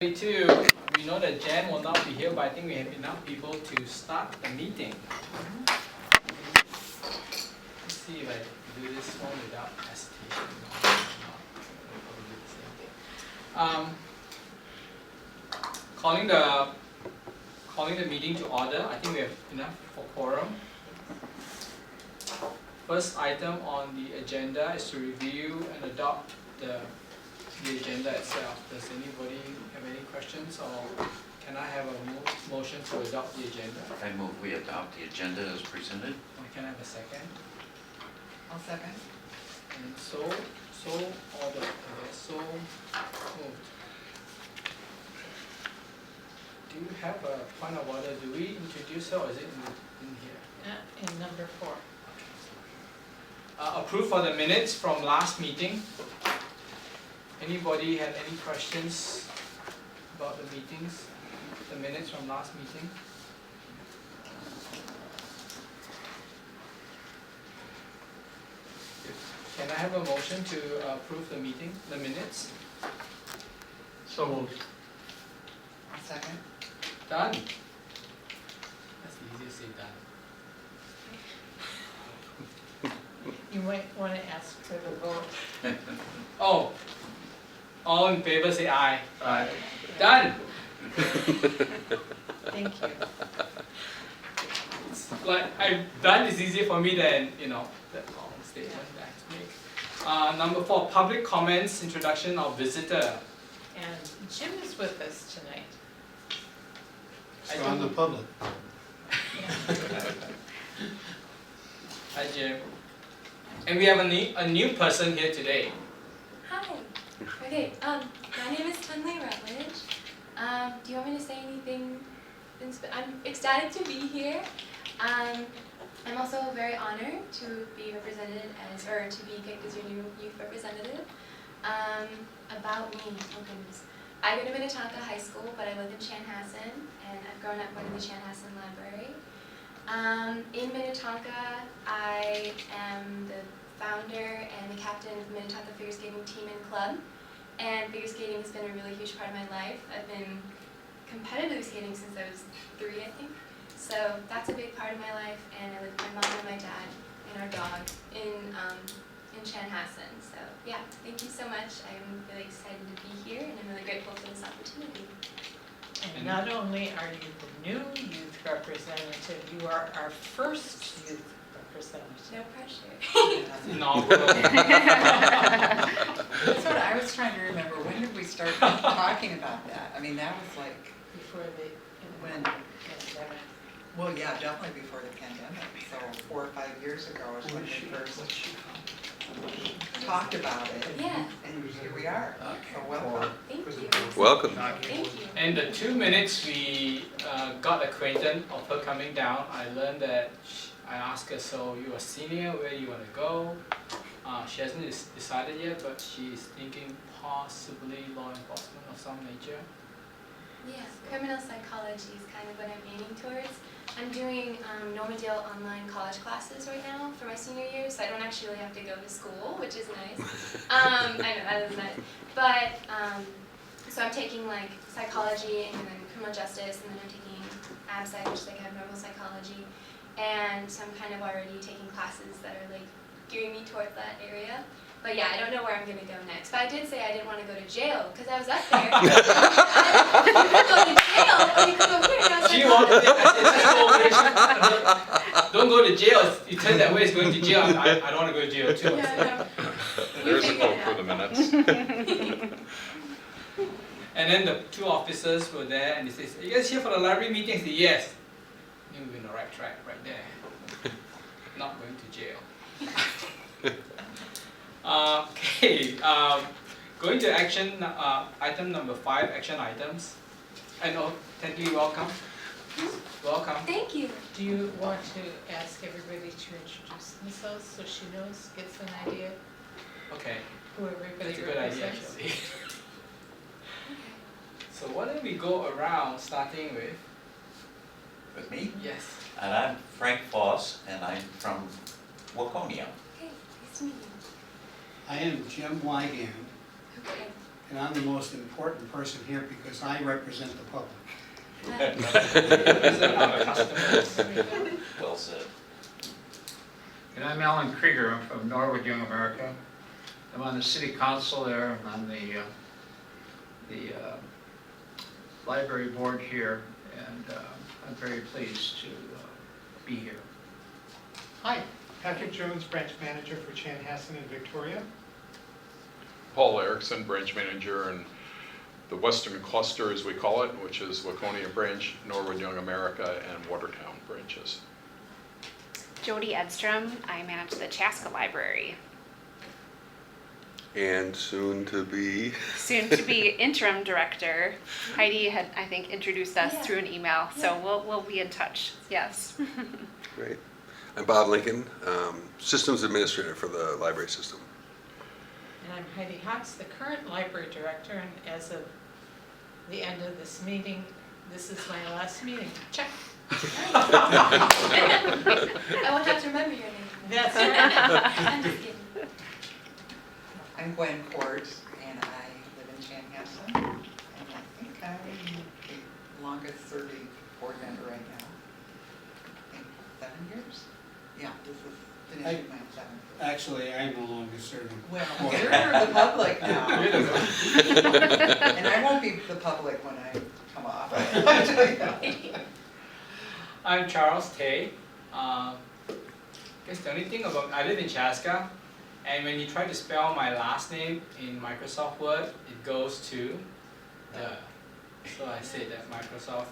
Two, we know that Jan will not be here, but I think we have enough people to start the meeting. Let's see if I do this one without hesitation. Calling the meeting to order. I think we have enough for quorum. First item on the agenda is to review and adopt the agenda itself. Does anybody have any questions, or can I have a motion to adopt the agenda? I move we adopt the agenda as presented. Or can I have a second? I'll second. And so ordered, I guess, so moved. Do you have a point of order? Do we introduce her, or is it in here? In number 4. Approve for the minutes from last meeting. Anybody have any questions about the meetings, the minutes from last meeting? Can I have a motion to approve the minutes? So moved. I'll second. Done. That's easy to say done. You might want to ask for the vote. Oh, all in favor say aye. Aye. Done. Thank you. It's like done is easier for me than that long statement that I have to make. Number 4, public comments, introduction of visitor. And Jim is with us tonight. So on the public. Hi Jim. And we have a new person here today. Hi. Okay. My name is Tunley Rutledge. Do you want me to say anything? I'm excited to be here. I'm also very honored to be represented to be picked as your new youth representative. About me, oh goodness. I go to Minnetonka High School, but I live in Chanhassen, and I've grown up going to the Chanhassen Library. In Minnetonka, I am the founder and the captain of the Minnetonka Figure Skating Team and Club. And figure skating has been a really huge part of my life. I've been competitively skating since I was 3, I think. So that's a big part of my life. And I live with my mom and my dad and our dog in Chanhassen. So yeah, thank you so much. I'm really excited to be here, and I'm really grateful for this opportunity. And not only are you the new youth representative, you are our first youth representative. No pressure. No. That's what I was trying to remember. When did we start talking about that? I mean, that was like, Before the when, pandemic. well, yeah, definitely before the pandemic. So 4 or 5 years ago is when we first talked about it. Yeah. And here we are. So welcome. Thank you. Welcome. Thank you. In the 2 minutes we got acquainted of her coming down, I learned that I asked her, so you're a senior, where do you want to go? She hasn't decided yet, but she's thinking possibly law enforcement of some nature. Yeah, criminal psychology is kind of what I'm aiming towards. I'm doing Normandale online college classes right now for my senior year, so I don't actually have to go to school, which is nice. I know, that is nice. But, so I'm taking like psychology and then criminal justice, and then I'm taking ABSCII, which is like abnormal psychology. And so I'm kind of already taking classes that are like gearing me towards that area. But yeah, I don't know where I'm going to go next. But I did say I didn't want to go to jail, because I was up there. You could go to jail, or you could go here. And I was She like, wanted it, I said, just go away. Don't go to jail. You turn that way, it's going to jail. I don't want to go to jail too. yeah, There's a figured quote it for out. the minutes. And then the 2 officers were there, and they said, "Are you guys here for the library meeting?" I said, "Yes." I knew we were on the right track right there. Not going to jail. Okay, going to action item number 5, action items. I know, Tentley, welcome. Welcome. Thank you. Do you want to ask everybody to introduce themselves so she knows, gets an idea Okay, who everybody that's a good idea represents? actually. So why don't we go around starting with, With me. yes. And I'm Frank Foss, and I'm from Waconia. Okay, nice to meet you. I am Jim Wygand. Okay. And I'm the most important person here because I represent the public. Represent our customers. Well said. And I'm Alan Krieger, I'm from Norwood, Young America. I'm on the city council there, I'm on the library board here, and I'm very pleased to be here. Hi, Patrick Jones, branch manager for Chanhassen and Victoria. Paul Erickson, branch manager in the Western Cluster, as we call it, which is Waconia branch, Norwood Young America, and Watertown branches. Jody Edstrom, I manage the Chaska Library. And soon to be. Soon to be interim director. Heidi had, I think, introduced us Yeah. through an email, so Yeah. we'll be in touch. Yes. Great. I'm Bob Lincoln, systems administrator for the library system. And I'm Heidi Hotz, the current library director, and as of the end of this meeting, this is my last meeting. Check. I won't have to remember your name. That's right. I'm just kidding. I'm Gwen Court, and I live in Chanhassen, and I think I'm the longest serving board member right now. I think 7 years? Yeah, this is finishing my 7th year. Actually, I'm the longest serving. Well, board you're member. the public now. And I won't be the public when I come off. I'll tell you that. I'm Charles Tay. Guess the only thing about, I live in Chaska, and when you try to spell my last name in Microsoft Word, it goes to the. So I say that Microsoft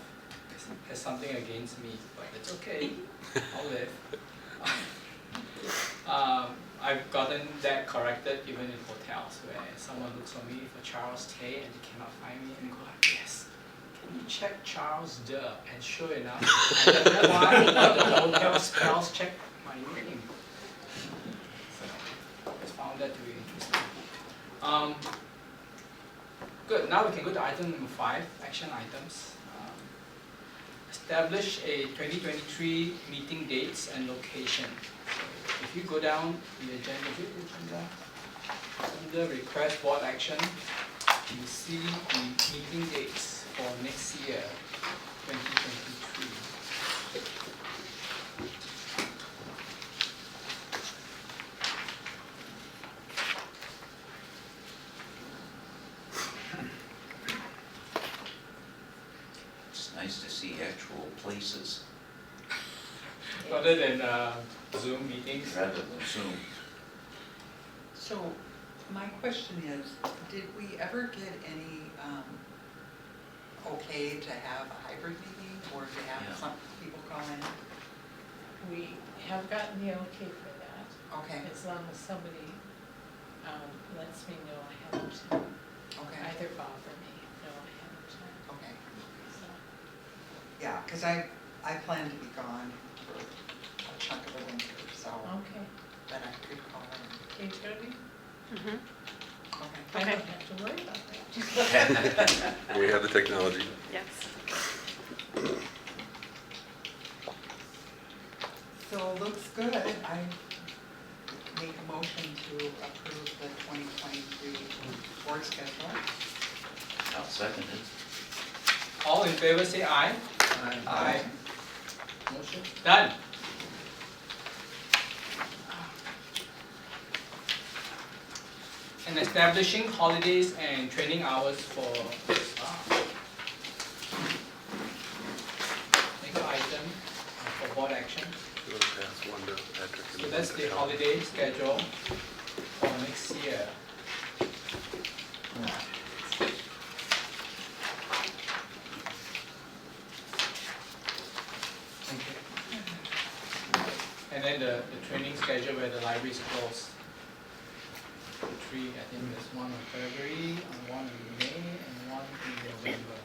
has something against me, but it's okay, I'll live. I've gotten that corrected even in hotels where someone looks for me for Charles Tay and they cannot find me and go like, yes, can you check Charles Duh? And sure enough, I don't know why the hotel spells check my name. So I just found that to be interesting. Good, now we can go to item number 5, action items. Establish a 2023 meeting dates and location. So if you go down the agenda, under request board action, you see the meeting dates for next year, 2023. It's nice to see actual places Rather than Zoom meetings. rather than Zoom. So, my question is, did we ever get any okay to have a hybrid meeting, or to have Yeah. some people call in? We have gotten the okay for that, Okay, as long as somebody lets me know ahead of time. okay, Either Bob or me know ahead of time. okay. So, Yeah, because I plan to be gone for a chunk of the winter, so okay. that I could call in. Okay, Jody? Mhm. Okay. I don't have to worry about that. We have the technology. Yes. So looks good. I make a motion to approve the 2023 board schedule. I'll second it. All in favor say aye. Aye. Motion done. And establishing holidays and training hours for staff. Next item for board action. We'll pass one to Patrick and So one that's to the Tom. holiday schedule for next year. And then the training schedule where the library is closed. The 3, I think there's one in February, and one in May, and one in November.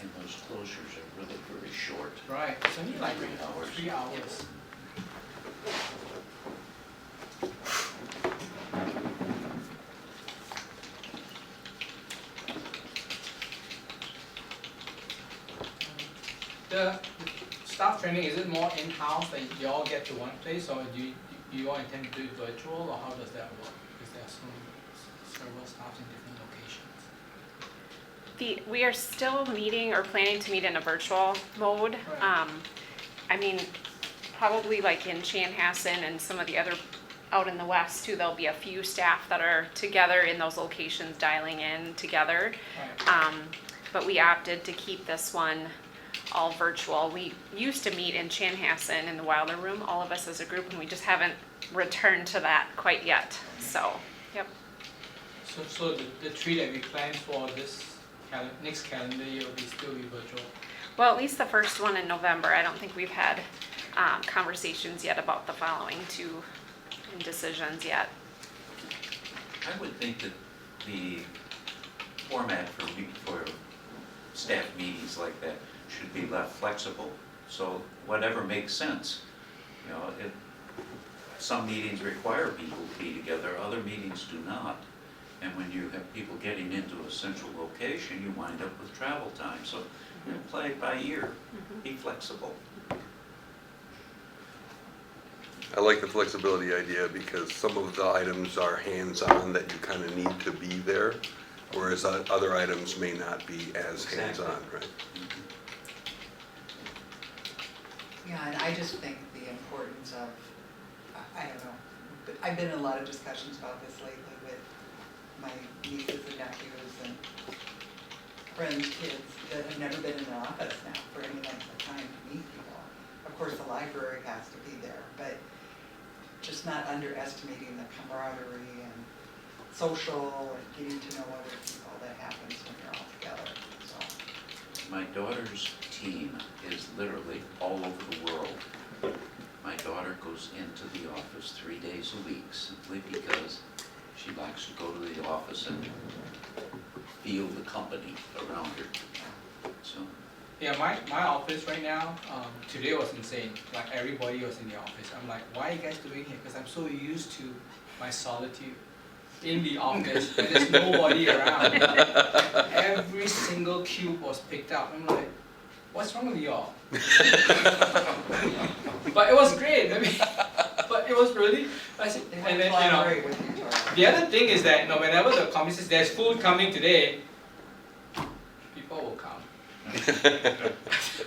And those closures are really very short. Right, it's only like 3 hours. 3 hours. The staff staff training, is it more in-house that you all get to one place, or do you all intend to do it virtual, or how does that work? Because there are several staffs in different locations. We are still meeting or planning to meet in a virtual mode. Right. I mean, probably like in Chanhassen and some of the other out in the west too, there'll be a few staff that are together in those locations dialing in together. Right. But we opted to keep this one all virtual. We used to meet in Chanhassen in the Wilder Room, all of us as a group, and we just haven't returned to that quite yet. So, yep. So the 3 that we planned for this next calendar year will still be virtual? Well, at least the first one in November. I don't think we've had conversations yet about the following 2 decisions yet. I would think that the format for staff meetings like that should be left flexible, so whatever makes sense. You know, some meetings require people to be together, other meetings do not. And when you have people getting into a central location, you wind up with travel time. So you know, play it by ear, be flexible. I like the flexibility idea because some of the items are hands-on that you kind of need to be there, whereas other items may not be as Exactly. hands-on, right? Yeah, and I just think the importance of, I don't know, but I've been in a lot of discussions about this lately with my nieces and nephews and friends' kids that have never been in an office now for any length of time to meet people. Of course, the library has to be there, but just not underestimating the camaraderie and social and getting to know other people that happens when you're all together, so. My daughter's team is literally all over the world. My daughter goes into the office 3 days a week simply because she likes to go to the office and feel the company around her. So, Yeah, my office right now, today was insane. Like everybody was in the office. I'm like, why are you guys doing here? Because I'm so used to my solitude in the office and there's nobody around. Every single cube was picked up. I'm like, what's wrong with y'all? But it was great. I mean, but it was really. I said, They and want to then collaborate with each other. the other thing is that whenever the company says there's food coming today, people will come.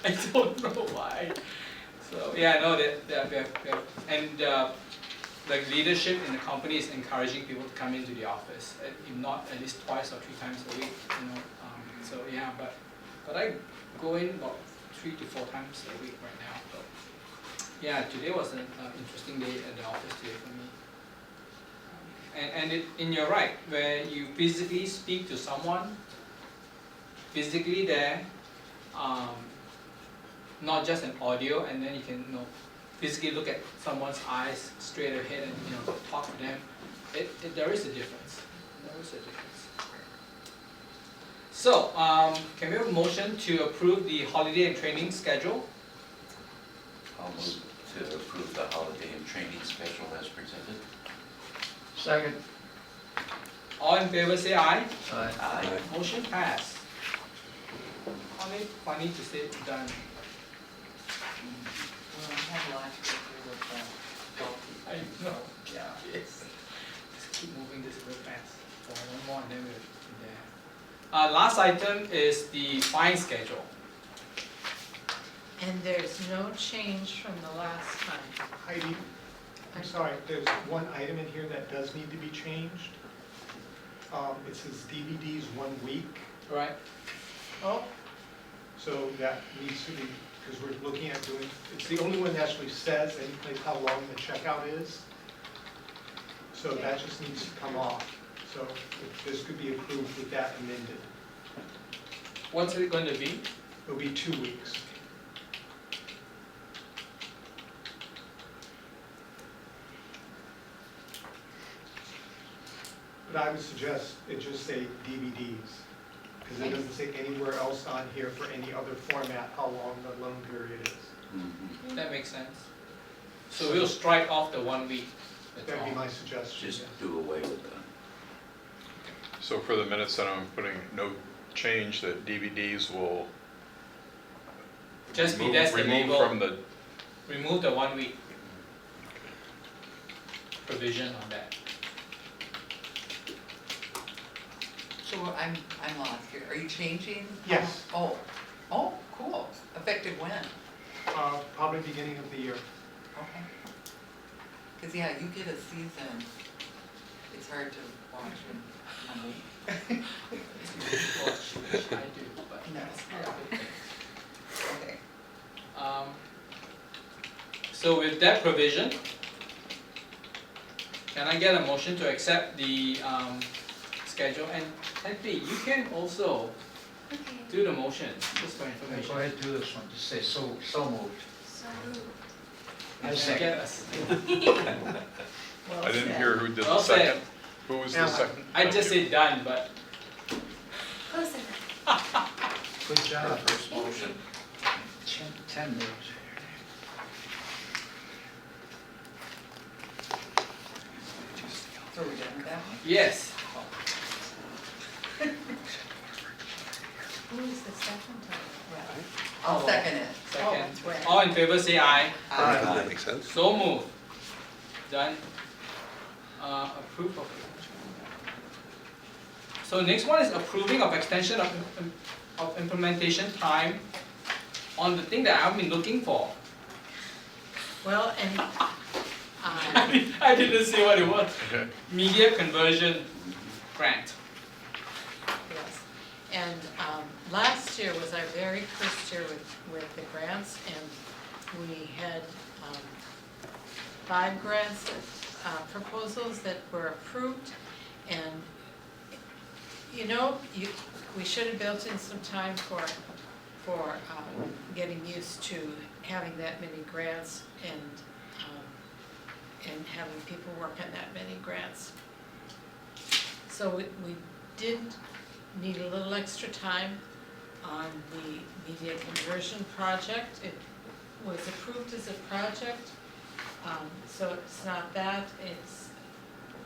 I don't know why. So yeah, no, and like leadership in the company is encouraging people to come into the office, if not at least 2 or 3 times a week. So yeah, but I go in about 3 to 4 times a week right now. But yeah, today was an interesting day at the office today for me. And you're right, where you physically speak to someone, physically there, not just an audio, and then you can physically look at someone's eyes straight ahead and talk to them. There is a difference. There is a difference. So, can we have a motion to approve the holiday and training schedule? I'll move to approve the holiday and training schedule as presented. Second. All in favor say aye. Aye. Aye. Motion passed. Funny to say it's done. Well, I have a lot to go through with the golf people. I know, yeah. Yes. Just keep moving this real fast. One more and then we'll be there. Last item is the fine schedule. And there's no change from the last time. Heidi, I'm sorry, there's one item in here that does need to be changed. It says DVDs 1 week, Right? Oh, so that needs to be, because we're looking at doing, it's the only one that actually says any place how long the checkout is. So that just needs to come off. So if this could be approved with that amended. What's it going to be? It'll be 2 weeks. But I would suggest it just say DVDs, because it doesn't say anywhere else on here for any other format how long the loan period is. Mhm. That makes sense. So we'll strike off the 1 week. That's That'd be all. my suggestion. Just do away with that. So for the minutes that I'm putting no change, that DVDs will Just be, that's the Remove label, from the, remove the 1 week provision on that. So I'm lost here. Are you changing? Yes. Oh, cool. Effective when? Probably beginning of the year. Okay. Because, yeah, you get a season, it's hard to watch in 1 week. Which I do, but No. that's not a good thing. Okay. So with that provision, can I get a motion to accept the schedule? And Henry, you can also Okay. do the motion, just for Go information. ahead, do this one, just say so moved. So moved. I should get us. Well I didn't said. hear who did the Well said. second. Who was the Alan. second? I just Thank you. said done, but Close enough. Good job. First motion. 10 moves. So are we done with that one? yes. Who is the second time? Right. I'll second it. Second. it's Brad. All in favor say aye. Does that make sense? So moved. Done. Approve of. So next one is approving of extension of implementation time on the thing that I've been looking for. Well, and, I didn't see what it was. Media conversion grant. yes, and last year was our very first year with the grants, and we had 5 grants, proposals that were approved, and you know, we should have built in some time for getting used to having that many grants and having people work on that many grants. So we did need a little extra time on the media conversion project. It was approved as a project, so it's not that, it's,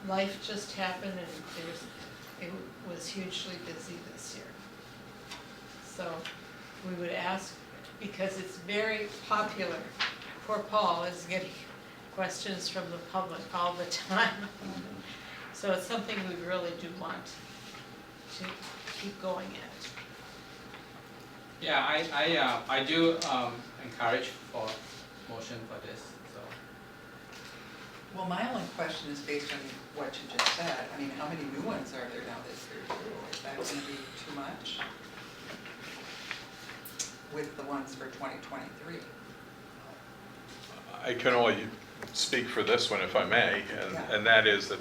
life just happened and it was hugely busy this year. So we would ask, because it's very popular, poor Paul is getting questions from the public all the time. So it's something we really do want to keep going at. Yeah, I do encourage for motion for this, so. Well, my only question is based on what you just said. I mean, how many new ones are there now this year too? Is that gonna be too much? With the ones for 2023? I can only speak for this one if I may, and that is that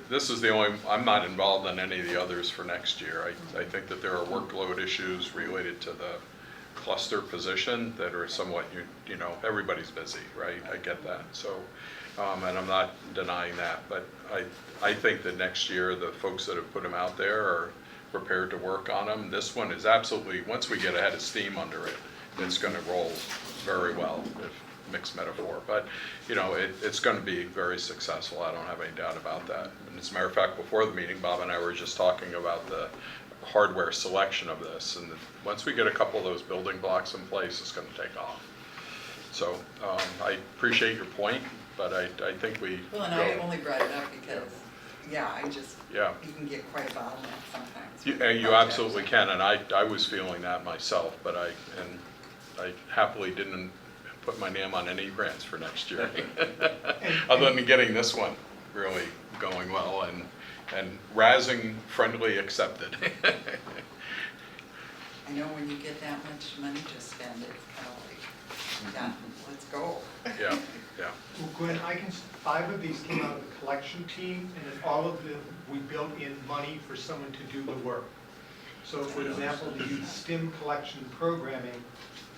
this is the only, I'm not involved in any of the others for next year. I think that there are workload issues related to the cluster position that are somewhat, you know, everybody's busy, right? I get that, so, and I'm not denying that, but I think that next year, the folks that have put them out there are prepared to work on them. This one is absolutely, once we get a head of steam under it, it's gonna roll very well, if mixed metaphor, but, you know, it's gonna be very successful, I don't have any doubt about that. And as a matter of fact, before the meeting, Bob and I were just talking about the hardware selection of this, and once we get a couple of those building blocks in place, it's gonna take off. So, I appreciate your point, but I think we Well, and I only brought it up because, yeah, Yeah. you can get quite a bottleneck sometimes. You, with you projects. absolutely can, and I was feeling that myself, but I happily didn't put my name on any grants for next year. Other than getting this one really going well and razzing friendly accepted. I know when you get that much money to spend, it's kind of like, yeah, let's go. Yeah, yeah. Well, Gwen, 5 of these came out of the collection team, and then all of them, we built in money for someone to do the work. So for example, the youth STEM collection programming,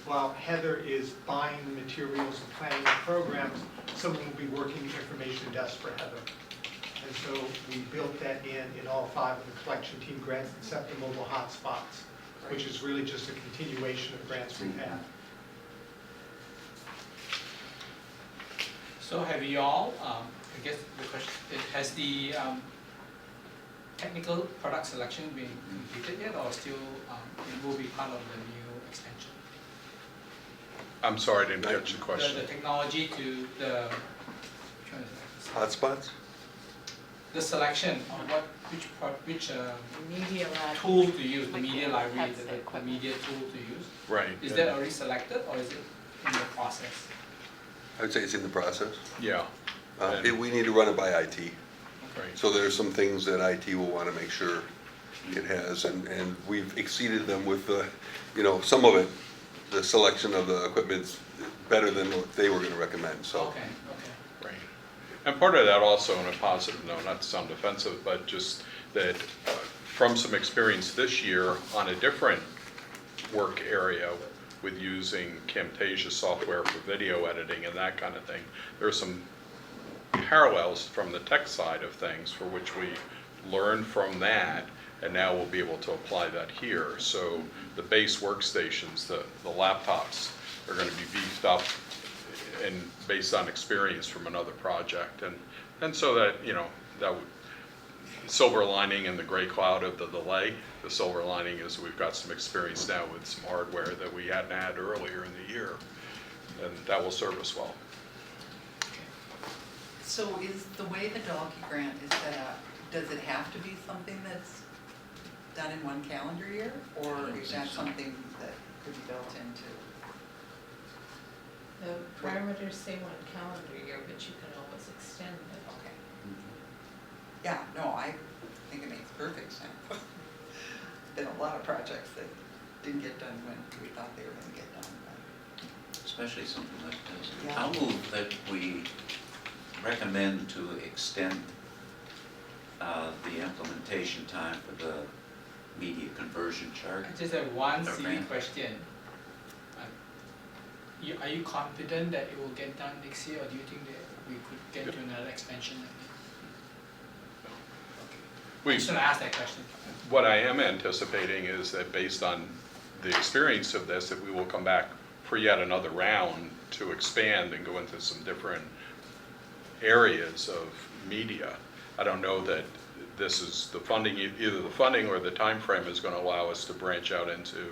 while Heather is buying the materials and planning the programs, someone will be working the information desk for Heather. And so we built that in all 5 of the collection team grants, except the mobile hotspots, which is really just a continuation of grants we've had. So have you all, I guess the question, has the technical product selection been completed yet, or still it will be part of the new extension. I'm sorry, I didn't catch the question. The technology to the, Hotspots? the selection on which Media lab. tool to use, the Like media the library, headset the equipment. media tool to use. Right. Is that already selected or is it in the process? I would say it's in the process. Yeah, We need to run it by IT. right. So there are some things that IT will want to make sure it has, and we've exceeded them with the, some of it, the selection of the equipment's better than what they were going to recommend, so. Okay. Right. And part of that also, on a positive note, not to sound defensive, but just that from some experience this year on a different work area with using Camtasia software for video editing and that kind of thing, there are some parallels from the tech side of things for which we learned from that, and now we'll be able to apply that here. So the base workstations, the laptops are going to be beefed up and based on experience from another project. And so that, that would, silver lining in the gray cloud of the delay, the silver lining is we've got some experience now with some hardware that we hadn't had earlier in the year, and that will serve us well. So is the way the Dalkey grant is set up, does it have to be something that's done in one calendar year? Or is that something that could be built into? The parameters say 1 calendar year, but you can always extend it. Okay. Yeah, no, I think it makes perfect sense. Been a lot of projects that didn't get done when we thought they were gonna get done. Especially something like this. Yeah. I'll move that we recommend to extend the implementation time for the media conversion chart. I just have one Okay. silly question. Are you confident that it will get done next year, or do you think that we could get to another expansion? I just want to ask that question. What I am anticipating is that based on the experience of this, that we will come back for yet another round to expand and go into some different areas of media. I don't know that this is the funding, either the funding or the time frame is going to allow us to branch out into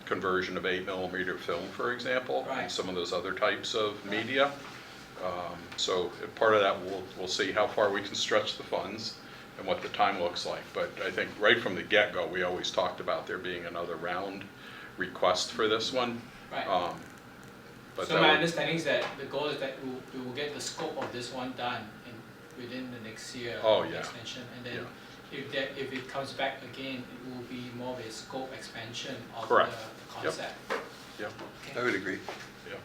conversion of 8mm film, for example, and Right. some of those other types of media. So part of that, we'll see how far we can stretch the funds and what the time looks like. But I think right from the get-go, we always talked about there being another round request for this one. Right. But So that my would- understanding is that the goal is that we will get the scope of this one done within the next year Oh, of the yeah. extension, and then if it comes back again, it will be more of a scope expansion of Correct. the concept. Yep. I would agree.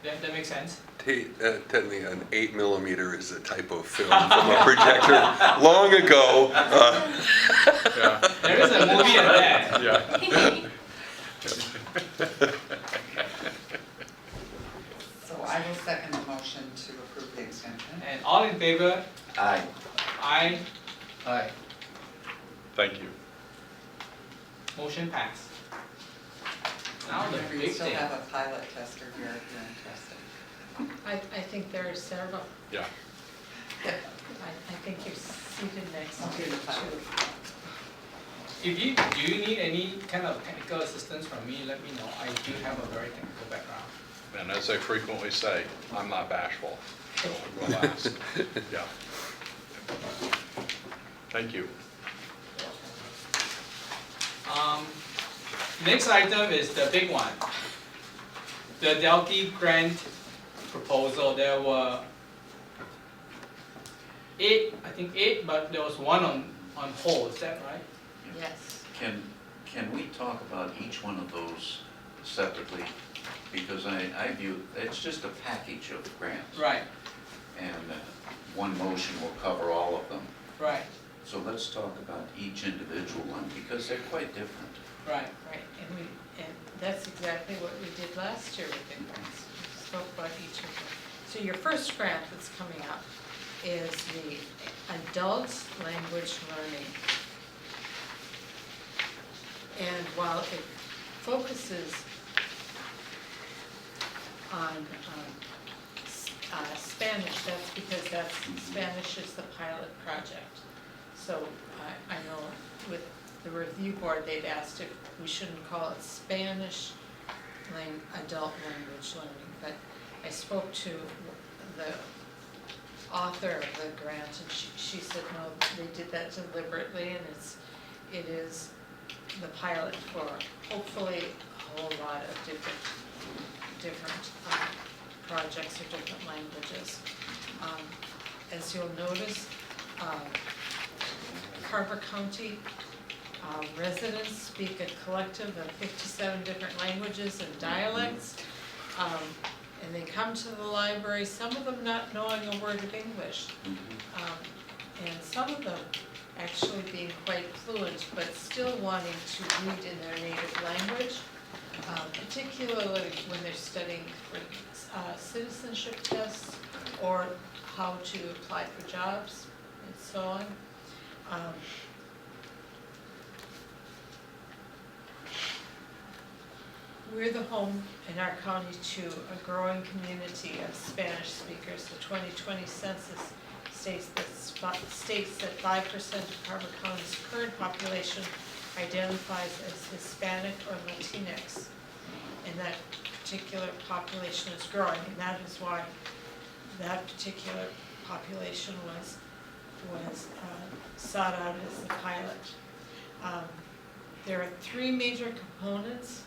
That makes sense? Technically, an 8mm is a type of film from a projector long ago. Yeah. There is a movie in that. Yeah. So I will second the motion to approve the extension. And all in favor? Aye. Aye. Aye. Thank you. Motion passed. Now the Remember, you big still thing. have a pilot tester here if you're interested. I think there are several. Yeah. I think you're seated next to Okay, the pilot. two. Do you need any kind of technical assistance from me, let me know. I do have a very technical background. And as I frequently say, I'm not bashful, so we'll ask. Yeah. Thank you. Next item is the big one. The Delkey grant proposal. There were eight, but there was one on hold, is that right? Yes. Can we talk about each one of those separately? Because I view, it's just a package of grants. Right, And one motion will cover all of them. right, So let's talk about each individual one, because they're quite different. right. Right, and that's exactly what we did last year with the grants. We spoke about each of them. So your first grant that's coming up is the adult language learning. And while it focuses on Spanish, that's because Spanish is the pilot project. So I know with the review board, they'd asked if we shouldn't call it Spanish adult language learning, but I spoke to the author of the grant, and she said, no, they did that deliberately, and it is the pilot for hopefully a whole lot of different projects or different languages. As you'll notice, Carver County residents speak a collective of 57 different languages and dialects. And they come to the library, some of them not knowing a word of English, and some of them actually being quite fluent, but still wanting to read in their native language, particularly when they're studying for citizenship tests or how to apply for jobs and so on. We're the home in our county to a growing community of Spanish speakers. The 2020 census states that 5% of Carver County's current population identifies as Hispanic or Latinx. And that particular population is growing, and that is why that particular population was sought out as the pilot. There are 3 major components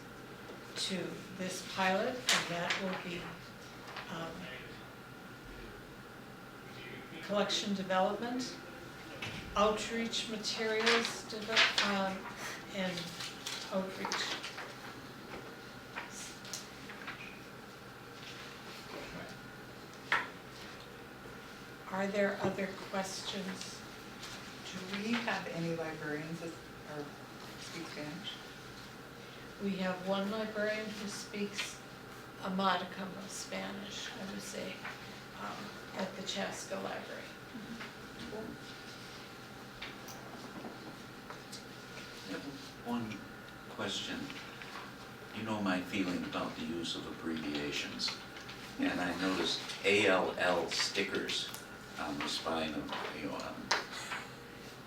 to this pilot, and that will be collection development, outreach materials, and outreach. Are there other questions? Do we have any librarians that speak Spanish? We have one librarian who speaks a modicum of Spanish, I would say, at the Chaska Library. I have one question. You know my feeling about the use of abbreviations, and I noticed ALL stickers on the spine of,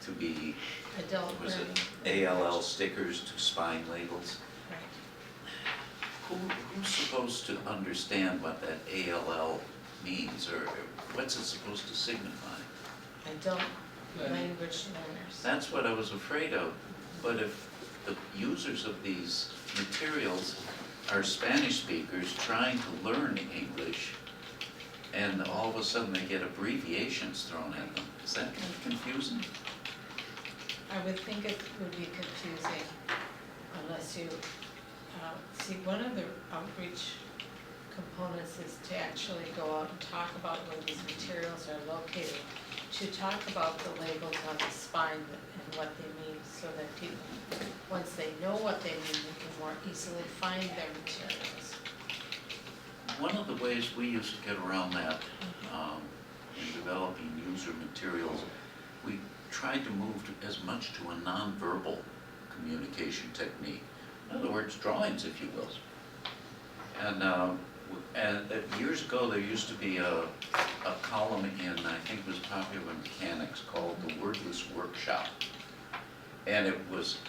to be, Adult was learning. it ALL stickers to spine labels? Right. Who's supposed to understand what that ALL means, or what's it supposed to signify? Adult language learners. That's what I was afraid of. But if the users of these materials are Spanish speakers trying to learn English, and all of a sudden they get abbreviations thrown at them, is that kind of confusing? I would think it would be confusing unless you, see, one of the outreach components is to actually go out and talk about where these materials are located, to talk about the labels on the spine and what they mean, so that people, once they know what they mean, they can more easily find their materials. One of the ways we used to get around that in developing user materials, we tried to move as much to a nonverbal communication technique. In other words, drawings, if you will. And years ago, there used to be a column in, I think it was Popular Mechanics, called the Wordless Workshop. And it was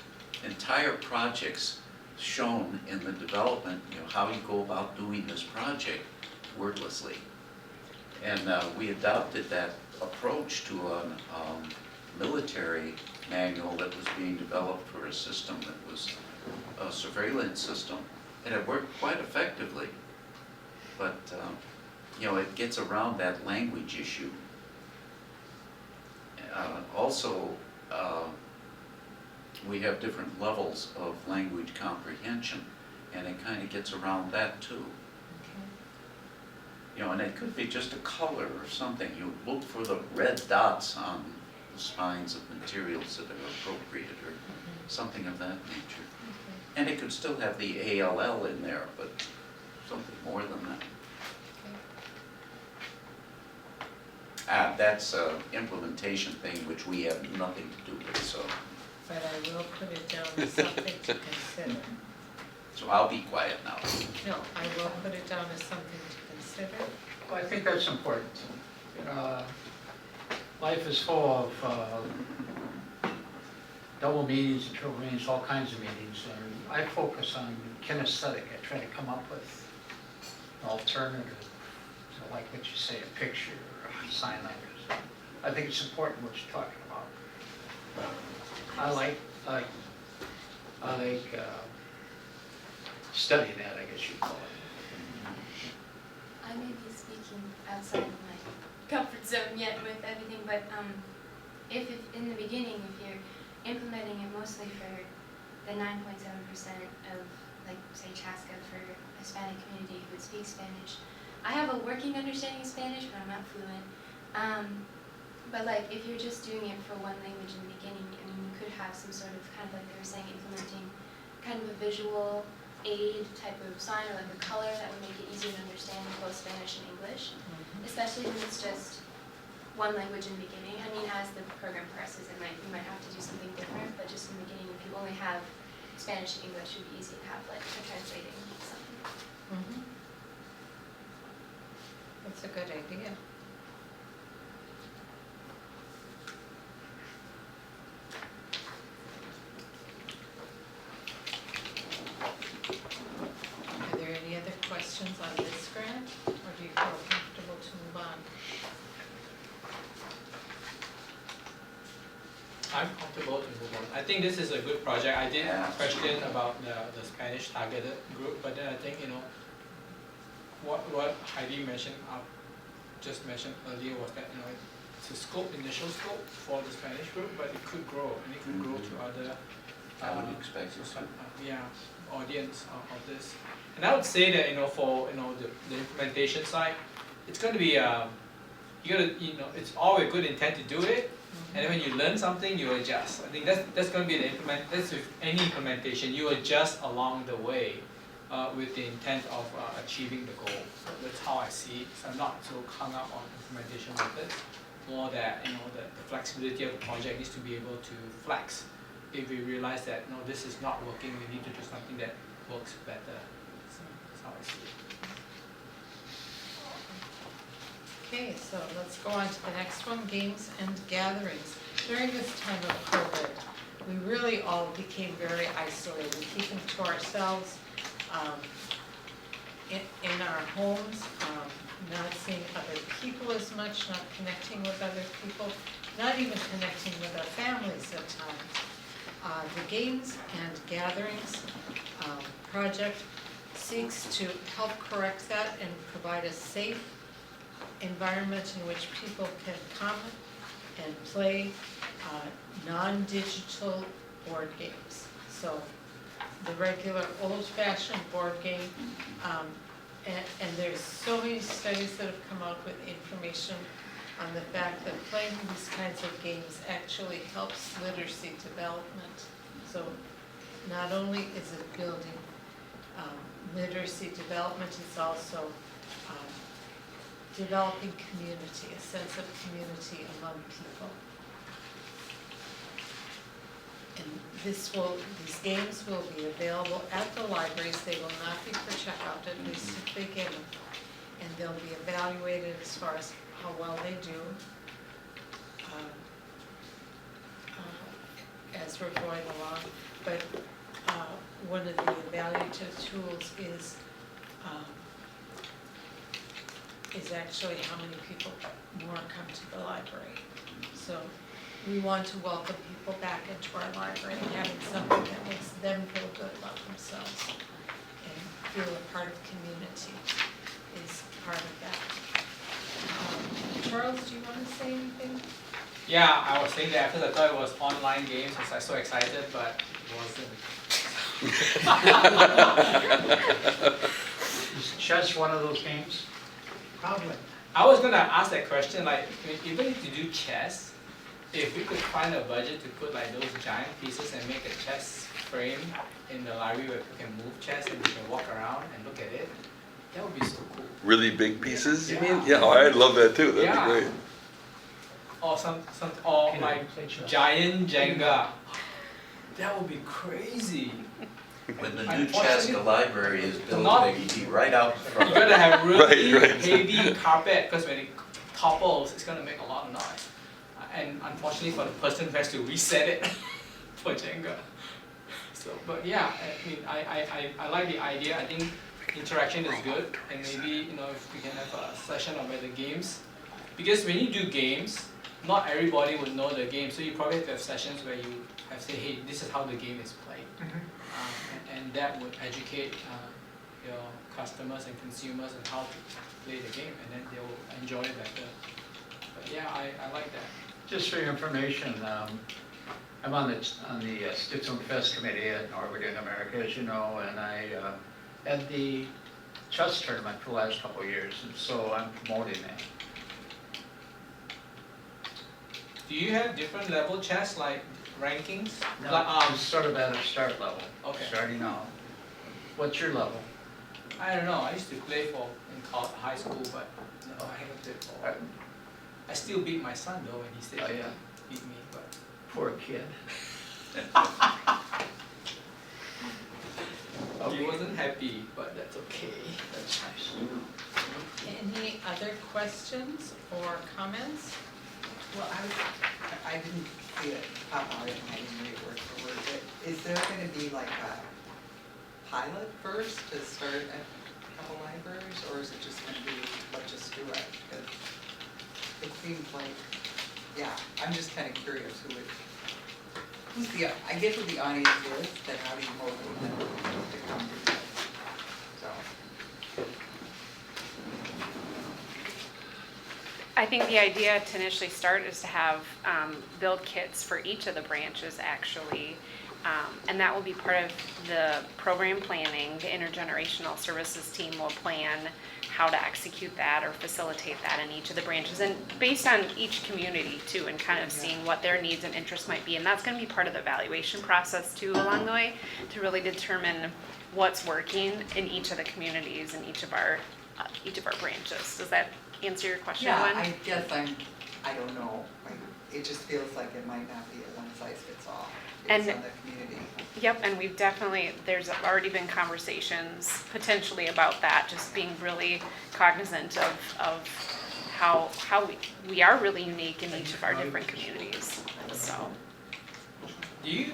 entire projects shown in the development, how you go about doing this project wordlessly. And we adopted that approach to a military manual that was being developed for a system that was a surveillance system, and it worked quite effectively. But it gets around that language issue. Also, we have different levels of language comprehension, and it kind of gets around that too. And it could be just a color or something. You look for the red dots on the spines of materials that are appropriate, or something of that nature. And it could still have the ALL in there, but something more than that. That's an implementation thing which we have nothing to do with, so. But I will put it down as something to consider. So I'll be quiet now. No, I will put it down as something to consider. Well, I think that's important. Life is full of double meanings, triple meanings, all kinds of meanings. And I focus on kinesthetic. I try to come up with an alternative to, like what you say, a picture or a sign language. I think it's important what you're talking about. I like studying that, I guess you'd call it. I may be speaking outside of my comfort zone yet with everything, but if in the beginning, if you're implementing it mostly for the 9.7% of, like, say, Chaska for a Hispanic community who would speak Spanish, I have a working understanding of Spanish, but I'm not fluent. But like, if you're just doing it for one language in the beginning, I mean, you could have some sort of, kind of like they were saying, implementing kind of a visual aid type of sign or like a color that would make it easier to understand both Spanish and English, especially when it's just one language in the beginning. I mean, as the program progresses, you might have to do something different, but just in the beginning, if you only have Spanish and English, it would be easy to have like a translating something. That's a good idea. Are there any other questions on this grant, or do you feel comfortable to move on? I'm comfortable to move on. I think this is a good project. I did Yeah, question about the Spanish targeted group, but then I think, you know, what Heidi just mentioned earlier was that, you know, it's a scope, initial scope for the Spanish group, but it could grow, and it could grow to other I would expect it to. yeah, audience of this. And I would say that, you know, for, you know, the implementation side, it's going to be it's all with good intent to do it, and then when you learn something, you adjust. I think that's going to be that's with any implementation, you adjust along the way with the intent of achieving the goal. So that's how I see it. So I'm not so hung up on implementation methods, more that, you know, the flexibility of the project needs to be able to flex. If we realize that, no, this is not working, we need to do something that works better. So that's how I see it. Okay, so let's go on to the next one, games and gatherings. During this time of COVID, we really all became very isolated, keeping to ourselves in our homes, not seeing other people as much, not connecting with other people, not even connecting with our families at times. The Games and Gatherings project seeks to help correct that and provide a safe environment in which people can come and play non-digital board games. So the regular old-fashioned board game, and there's so many studies that have come out with information on the fact that playing these kinds of games actually helps literacy development. So not only is it building literacy development, it's also developing community, a sense of community among people. And these games will be available at the libraries. They will not be for checkout, at least to begin with. And they'll be evaluated as far as how well they do as we're going along. But one of the evaluative tools is actually how many people more come to the library. So we want to welcome people back into our library, and having something that makes them feel good about themselves and feel a part of community is part of that. Charles, do you want to say anything? Yeah, I was saying that because I thought it was online games, I was so excited, but it wasn't. Is chess one of those games? Probably. I was gonna ask that question, like, even if you do chess, if we could find a budget to put like those giant pieces and make a chess frame in the library where people can move chess and we can walk around and look at it, that would be so cool. Really big pieces, you mean? Yeah. Yeah, I'd love that too, that'd Yeah. be great. Or or like giant Jenga. That would be crazy. When the new Chaska library is built, Not- it'd be right out front. You gotta have really Right. heavy carpet, because when it topples, it's gonna make a lot of noise. And unfortunately for the person who has to reset it, for Jenga. So, but yeah, I mean, I like the idea. I think interaction is good, and maybe, you know, if we can have a session about the games, because when you do games, not everybody would know the game, so you probably have to have sessions where you have to say, hey, this is how the game is played, and that would educate your customers and consumers on how to play the game, and then they will enjoy it better. But yeah, I like that. Just for your information, I'm on the Stützungsfest committee at Overdue America, as you know, and I had the chess tournament for the last couple of years, and so I'm promoting that. Do you have different level chess, like rankings? No, Like, I'm sort of at a start level, Okay. starting out. What's your level? I don't know, I used to play for in high school, but no, I haven't played for. I still beat my son though, when he said Oh, he yeah. beat me, but Poor kid. he wasn't happy, but that's okay. That's nice. Any other questions or comments? Well, I didn't see it pop out, and I didn't read it word for word, but is there gonna be like a pilot first to start at a couple libraries, or is it just gonna be, let's just do it? 'Cause it seems like, yeah, I'm just kinda curious I get who the audience is, then how do you motivate them to come to this? So. I think the idea to initially start is to have build kits for each of the branches actually. And that will be part of the program planning. The intergenerational services team will plan how to execute that or facilitate that in each of the branches. And based on each community too, and kind of seeing what their needs and interests might be. And that's gonna be part of the evaluation process too along the way, to really determine what's working in each of the communities and each of our branches. Does that answer your question, Yeah, Gwen? I guess I don't know, like, it just feels like it might not be a one size fits all based And- on the community. Yep, and we've definitely, there's already been conversations potentially about that, just being really cognizant of how we are really unique in each of our different communities, so. Do you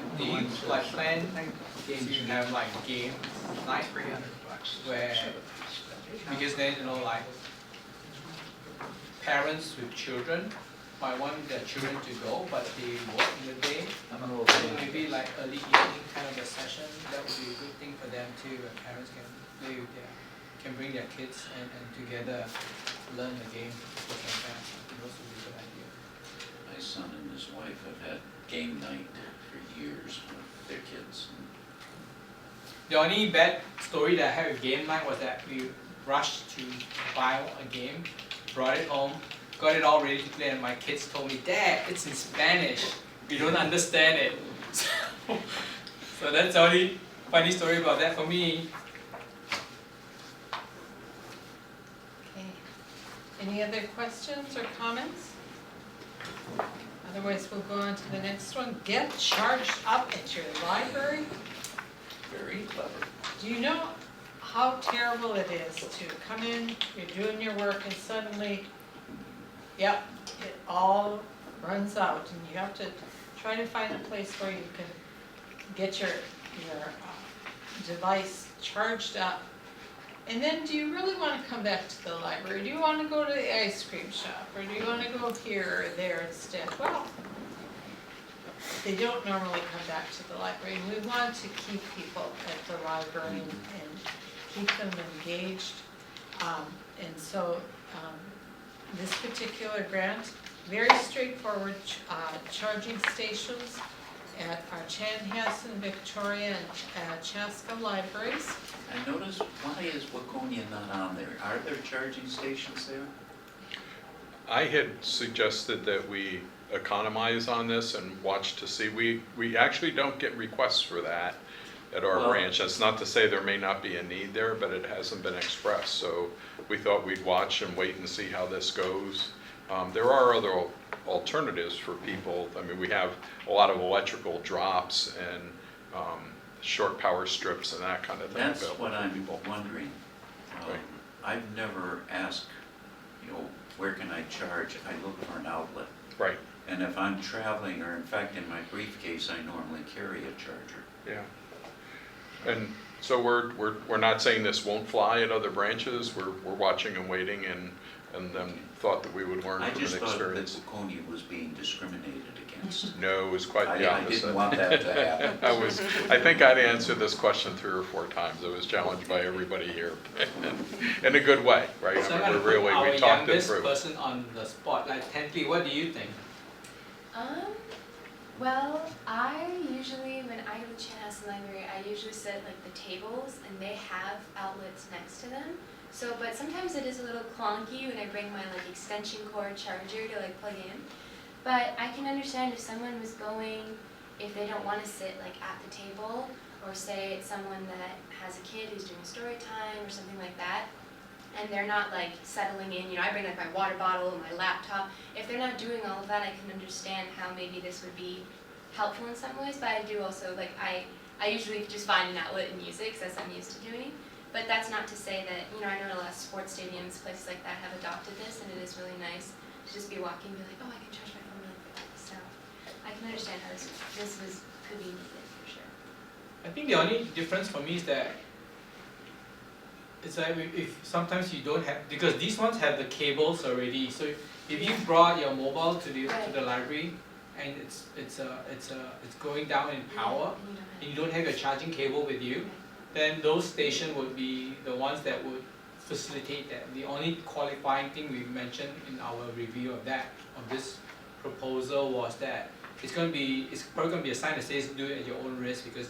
like plan to have like game night where, because then, you know, like parents with children might want their children to go, but they work in the day. I'm a little So bit. maybe like early evening kind of a session, that would be a good thing for them too, where parents can play with can bring their kids and together learn the game, stuff like that. I think those would be a good idea. My son and his wife have had game night for years with their kids. The only bad story that I had with game night was that we rushed to buy a game, brought it home, got it all ready to play, and my kids told me, Dad, it's in Spanish. We don't understand it. So that's the only funny story about that for me. Okay. Any other questions or comments? Otherwise, we'll go on to the next one. Get charged up at your library. Very clever. Do you know how terrible it is to come in, you're doing your work, and suddenly, yep, it all runs out, and you have to try to find a place where you can get your device charged up. And then, do you really want to come back to the library? Do you want to go to the ice cream shop, or do you want to go here or there instead? Well, they don't normally come back to the library, and we want to keep people at the library and keep them engaged. And so this particular grant, very straightforward, charging stations at our Chanhassen, Victoria, and Chaska libraries. I noticed, why is Waconia not on there? Are there charging stations there? I had suggested that we economize on this and watch to see. We actually don't get requests for that at our Well- branch. That's not to say there may not be a need there, but it hasn't been expressed. So we thought we'd watch and wait and see how this goes. There are other alternatives for people. I mean, we have a lot of electrical drops and short power strips and that kind of thing. That's available what for I'm people. wondering. Right. I've never asked, where can I charge? I look for an outlet. Right, And if I'm traveling, or in fact, in my briefcase, I normally carry a charger. yeah. And so we're not saying this won't fly at other branches, we're watching and waiting and then thought that we would learn I from just an thought that experience. Waconia was being discriminated against. No, it was quite the I opposite. didn't want that to happen. I think I'd answered this question 3 or 4 times. I was challenged by everybody here, in a good way, right? So I'm I mean, gonna put our we talked it youngest through. person on the spot, like Tentley, what do you think? Well, I usually, when I go to Chanhassen Library, I usually sit at like the tables and they have outlets next to them. So, but sometimes it is a little clunky when I bring my like extension cord charger to like plug in. But I can understand if someone was going, if they don't want to sit like at the table, or say it's someone that has a kid who's doing story time or something like that, and they're not like settling in, you know, I bring like my water bottle and my laptop. If they're not doing all of that, I can understand how maybe this would be helpful in some ways, but I do also, like, I usually just find an outlet in music, because that's what I'm used to doing. But that's not to say that, you know, I know a lot of sports stadiums, places like that have adopted this, and it is really nice to just be walking and be like, oh, I can charge my phone really quick. So I can understand how this could be needed for sure. I think the only difference for me is that it's like if sometimes you don't have, because these ones have the cables already, so if you brought your mobile to the library and it's going down in power and you don't have your charging cable with you, then those stations would be the ones that would facilitate that. The only qualifying thing we mentioned in our review of this proposal was that it's probably going to be a sign that says do it at your own risk, because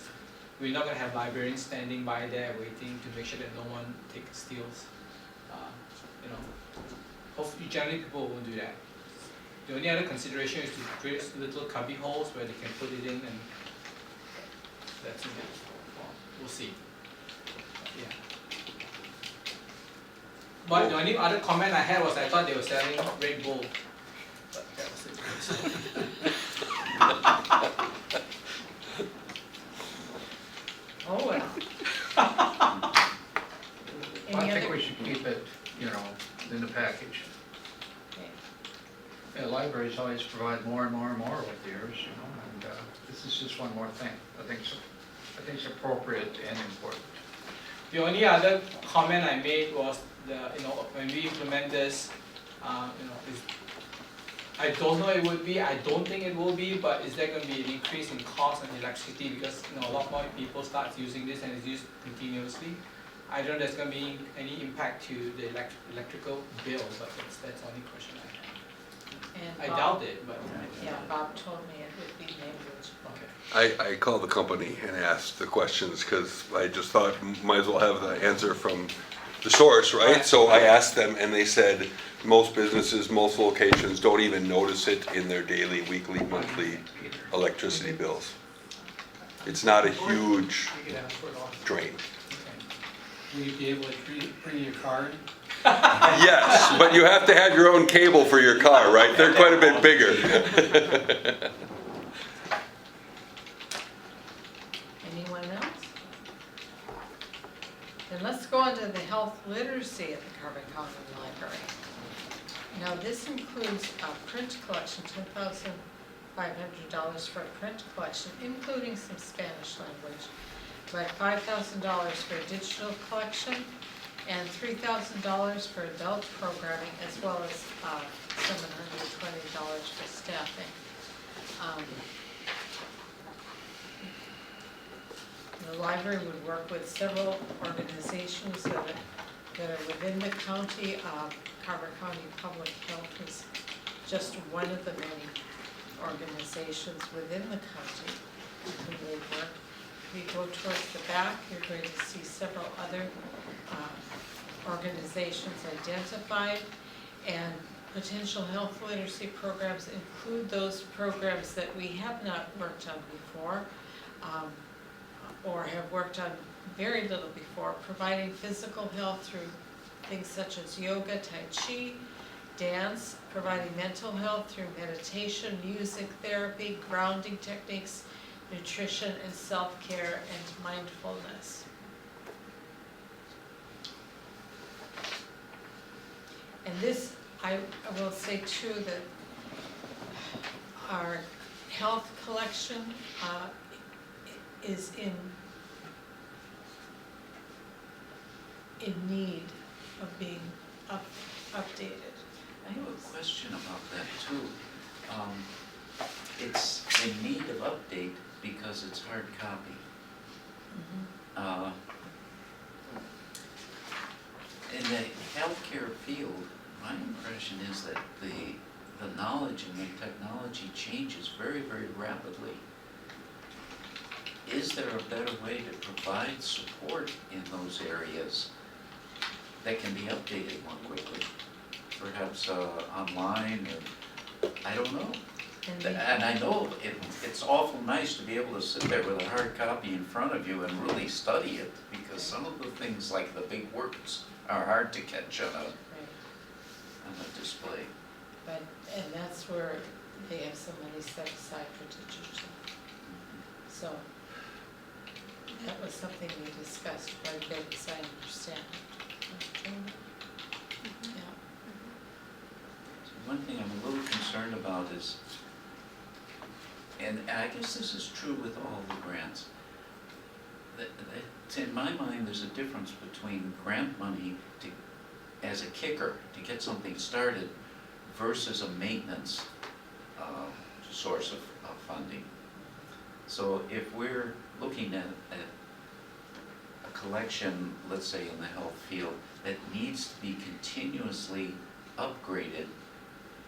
we're not going to have librarians standing by there waiting to make sure that no one steals. You know, hopefully, generally people won't do that. The only other consideration is to create little cubby holes where they can put it in, and that's it. Well, we'll see. Yeah. But the only other comment I had was I thought they were selling Red Bull. But that was it. Oh, well. I Any think other? we should keep it, in the package. Okay. Yeah, libraries always provide more and more and more with theirs, and this is just one more thing. I think it's appropriate and important. The only other comment I made was when we implement this, I don't know it would be, I don't think it will be, but is there going to be an increase in cost on electricity because a lot more people start using this and it's used continuously? I don't know if there's going to be any impact to the electrical bill, but that's the only question I have. And I Bob- doubt it, but Yeah, Bob told me it would be negligible. okay. I called the company and asked the questions because I just thought might as well have the answer from the source, right? So I asked them and they said most businesses, most locations don't even notice it in their daily, weekly, monthly electricity bills. It's not a huge You can ask for it all. drain. Will you be able to bring your card? Yes, but you have to have your own cable for your car, right? They're quite a bit bigger. Anyone else? Then let's go on to the health literacy at the Carver County Library. Now this includes a print collection, $10,500 for a print collection, including some Spanish language, like $5,000 for a digital collection, and $3,000 for adult programming, as well as $720 for staffing. The library would work with several organizations that are within the county. Carver County Public Health is just one of the many organizations within the county who they work. If you go towards the back, you're going to see several other organizations identified, and potential health literacy programs include those programs that we have not worked on before, or have worked on very little before, providing physical health through things such as yoga, tai chi, dance, providing mental health through meditation, music therapy, grounding techniques, nutrition and self-care, and mindfulness. And this, I will say too, that our health collection is in need of being updated. I have a question about that too. It's in need of update because it's hard copy. In the healthcare field, my impression is that the knowledge and the technology changes very, very rapidly. Is there a better way to provide support in those areas that can be updated more quickly? Perhaps online, or, I don't know. And I know it's awful nice to be able to sit there with a hard copy in front of you and really study it, because some of the things like the big words are hard to catch on a display. But, and that's where they have some money set aside for digital. So, that was something we discussed quite a bit, as I understand. Yeah. One thing I'm a little concerned about is, and I guess this is true with all the grants, that in my mind, there's a difference between grant money as a kicker to get something started versus a maintenance source of funding. So if we're looking at a collection, let's say in the health field, that needs to be continuously upgraded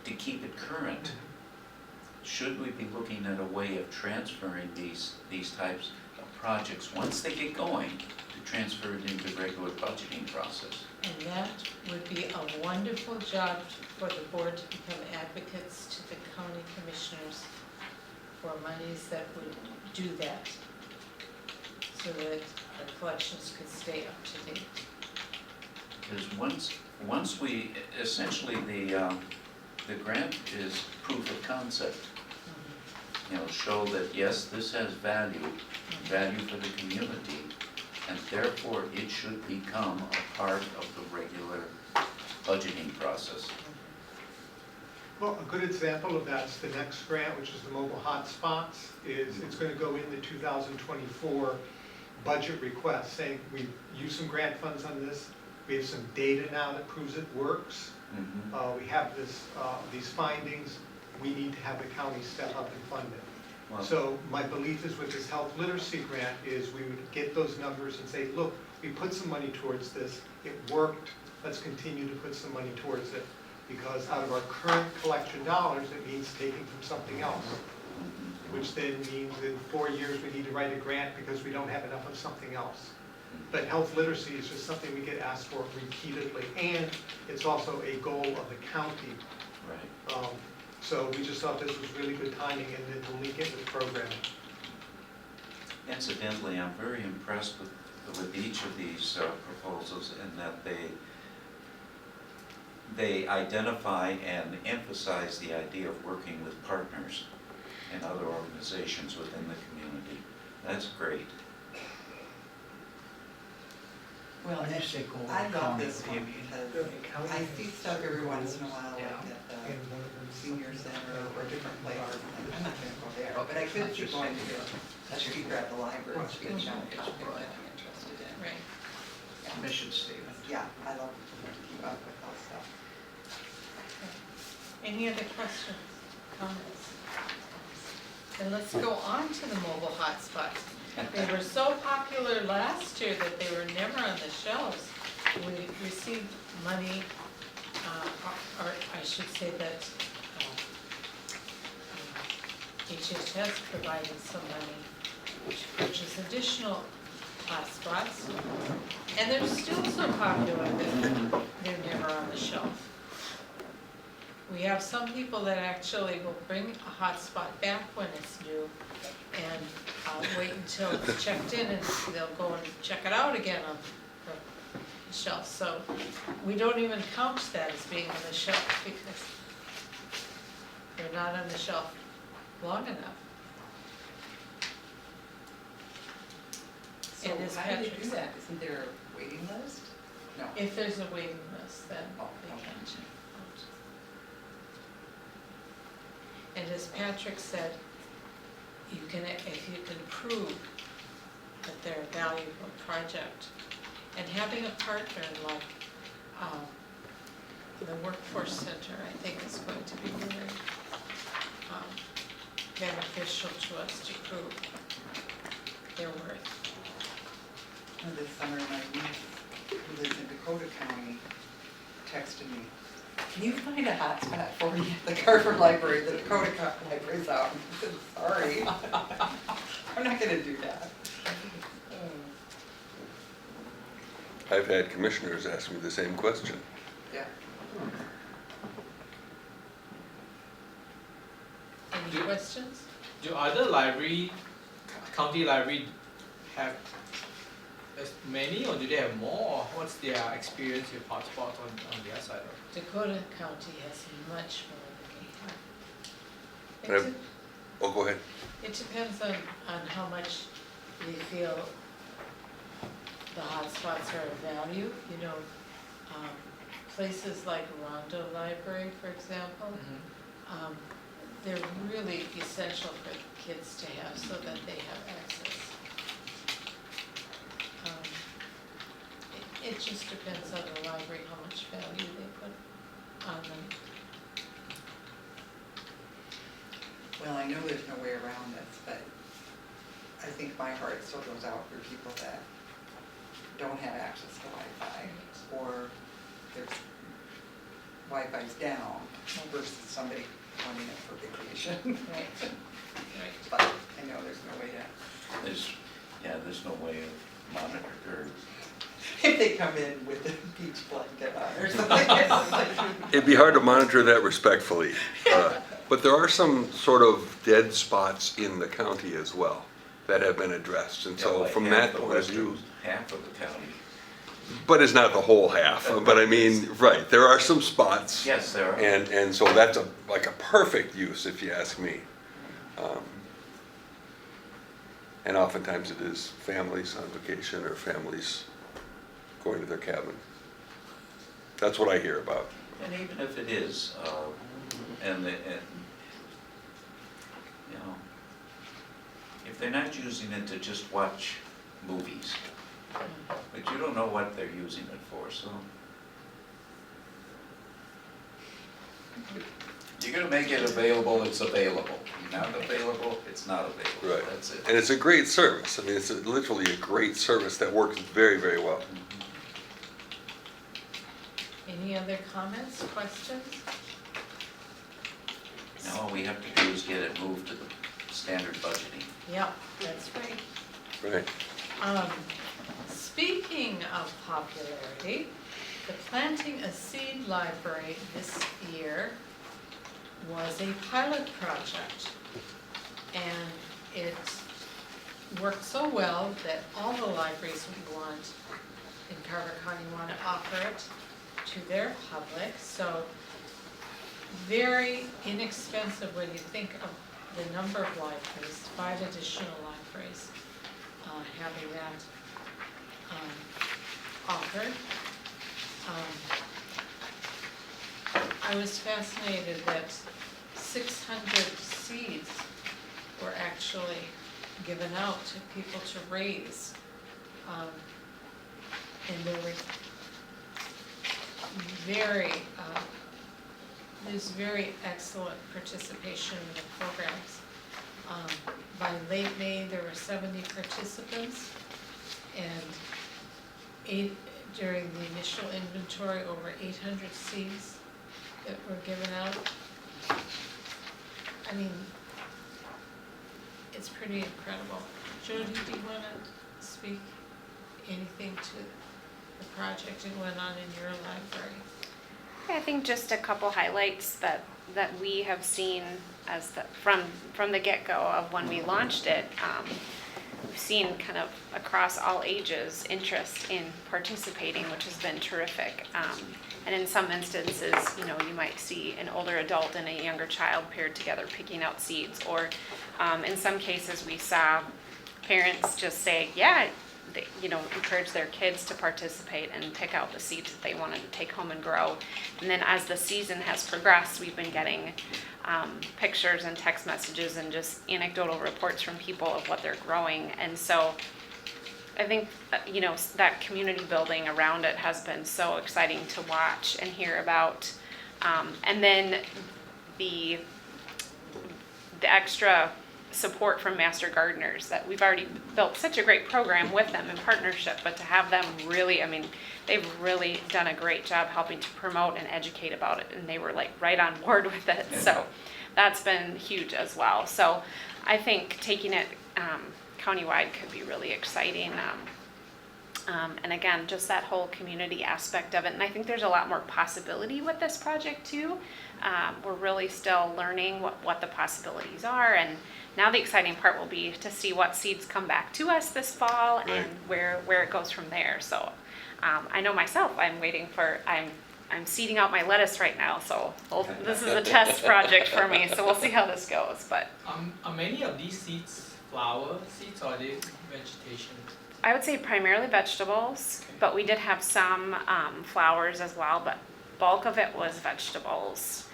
to keep it current, should we be looking at a way of transferring these types of projects, once they get going, to transfer it into the regular budgeting process? And that would be a wonderful job for the board to become advocates to the county commissioners for monies that would do that, so that our collections could stay up to date. Because once we, essentially the grant is proof of concept. You know, show that yes, this has value for the community, and therefore it should become a part of the regular budgeting process. Well, a good example of that's the next grant, which is the mobile hotspots, it's going to go in the 2024 budget request, saying we've used some grant funds on this, we have some data now that proves it works, we have these findings, we need to have the county step up and fund it. Well, So my belief is with this health literacy grant is we would get those numbers and say, look, we put some money towards this, it worked, let's continue to put some money towards it. Because out of our current collection dollars, it means taking from something else. Which then means in 4 years we need to write a grant because we don't have enough of something else. But health literacy is just something we get asked for repeatedly, and it's also a goal of the county. right. So we just thought this was really good timing and then to link it with programming. Incidentally, I'm very impressed with each of these proposals in that they identify and emphasize the idea of working with partners and other organizations within the community. That's great. Well, When you and say gold I love county, this one because I see stuff every once in a while, like at the senior center or different places. I'm not gonna go there, but I could keep going to a speaker at the library, which I'm interested in. Right. mission statement. Yeah, I love to keep up with all stuff. Any other questions, comments? And let's go on to the mobile hotspots. They were so popular last year that they were never on the shelves. We received money, or I should say that HHS provided some money to purchase additional hotspots. And they're still so popular that they're never on the shelf. We have some people that actually will bring a hotspot back when it's new and wait until it's checked in and they'll go and check it out again on the shelf. So we don't even count that as being on the shelf because they're not on the shelf long enough. So And as how do they Patrick do said, that? Isn't there a waiting list? No. if there's a waiting list, then Oh, they okay. can check out. And as Patrick said, you can, if you can prove that they're a valuable project, and having a partner like the Workforce Center, I think is going to be really beneficial to us to prove their worth. This summer, my niece, who lives in Dakota County, texted me, "Can you find a hotspot for me at the Carver Library? The Dakota Library's out." I said, "Sorry, I'm not gonna do that." I've had commissioners ask me the same question. Yeah. Any questions? Do other county library have as many, or do they have more? Or what's their experience with hotspots on their side of it? Dakota County has much more than we have. Oh, go ahead. It depends on how much we feel the hotspots are of value. You know, places like Rondo Library, for example, they're really essential for kids to have so that they have access. It just depends on the library how much value they put on them. Well, I know there's no way around this, but I think my heart still goes out for people that don't have access to Wi-Fi, or there's Wi-Fi's down versus somebody wanting it for vacation. Right. Right. But I know there's no way to, There's no way of monitoring, or if they come in with a beach blanket on or something. It'd be hard to monitor that respectfully. But there are some sort of dead spots in the county as well that have been addressed. And so like from half that the point of western view, half of the county. but it's not the whole half. But I mean, right, there are some spots. Yes, there are. And so that's like a perfect use, if you ask me. And oftentimes it is families on vacation or families going to their cabin. That's what I hear about. And even if it is, you know, if they're not using it to just watch movies, but you don't know what they're using it for, so. You're gonna make it available, it's available. Not available, it's not available. Right. That's it. And it's a great service. I mean, it's literally a great service that works very, very well. Any other comments, questions? Now all we have to do is get it moved to the standard budgeting. Yeah, that's right. Right. Speaking of popularity, the Planting a Seed Library this year was a pilot project. And it worked so well that all the libraries we want in Carver County want to offer it to their public. So very inexpensive when you think of the number of libraries, 5 additional libraries having that offered. I was fascinated that 600 seeds were actually given out to people to raise. And there were there's very excellent participation in the programs. By late May, there were 70 participants, and during the initial inventory, over 800 seeds that were given out. I mean, it's pretty incredible. Jody, do you want to speak anything to the project that went on in your library? I think just a couple highlights that we have seen as from the get-go of when we launched it. We've seen kind of across all ages interest in participating, which has been terrific. And in some instances, you know, you might see an older adult and a younger child paired together picking out seeds. Or in some cases, we saw parents just say, yeah, they, encourage their kids to participate and pick out the seeds that they wanted to take home and grow. And then as the season has progressed, we've been getting pictures and text messages and just anecdotal reports from people of what they're growing. And so I think, that community building around it has been so exciting to watch and hear about. And then the extra support from master gardeners, that we've already built such a great program with them in partnership, but to have them really, they've really done a great job helping to promote and educate about it, and they were like right on board with it. So that's been huge as well. So I think taking it countywide could be really exciting. And again, just that whole community aspect of it. And I think there's a lot more possibility with this project too. We're really still learning what the possibilities are. And now the exciting part will be to see what seeds come back to us this fall and where it goes from there. So I know myself, I'm seeding out my lettuce right now. So this is a test project for me. So we'll see how this goes. But Are many of these seeds flower seeds or are they vegetation? I would say primarily vegetables, but we did have some flowers as well, but bulk of it was vegetables.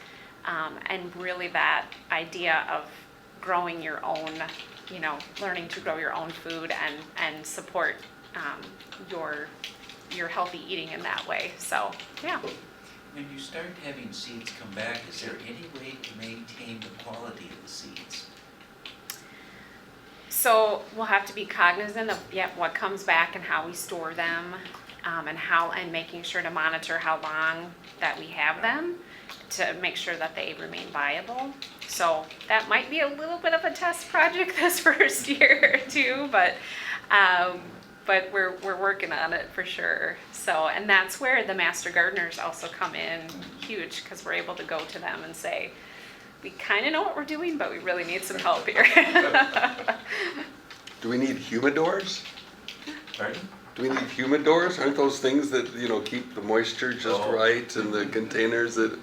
And really that idea of growing your own, learning to grow your own food and support your healthy eating in that way. So, yeah. When you start having seeds come back, is there any way to maintain the quality of the seeds? So we'll have to be cognizant of what comes back and how we store them, and making sure to monitor how long that we have them to make sure that they remain viable. So that might be a little bit of a test project this first year or two, but we're working on it for sure. So, and that's where the master gardeners also come in huge, because we're able to go to them and say, we kind of know what we're doing, but we really need some help here. Do we need humidors? Pardon? Do we need humidors? Aren't those things that, keep the moisture just right in the containers that,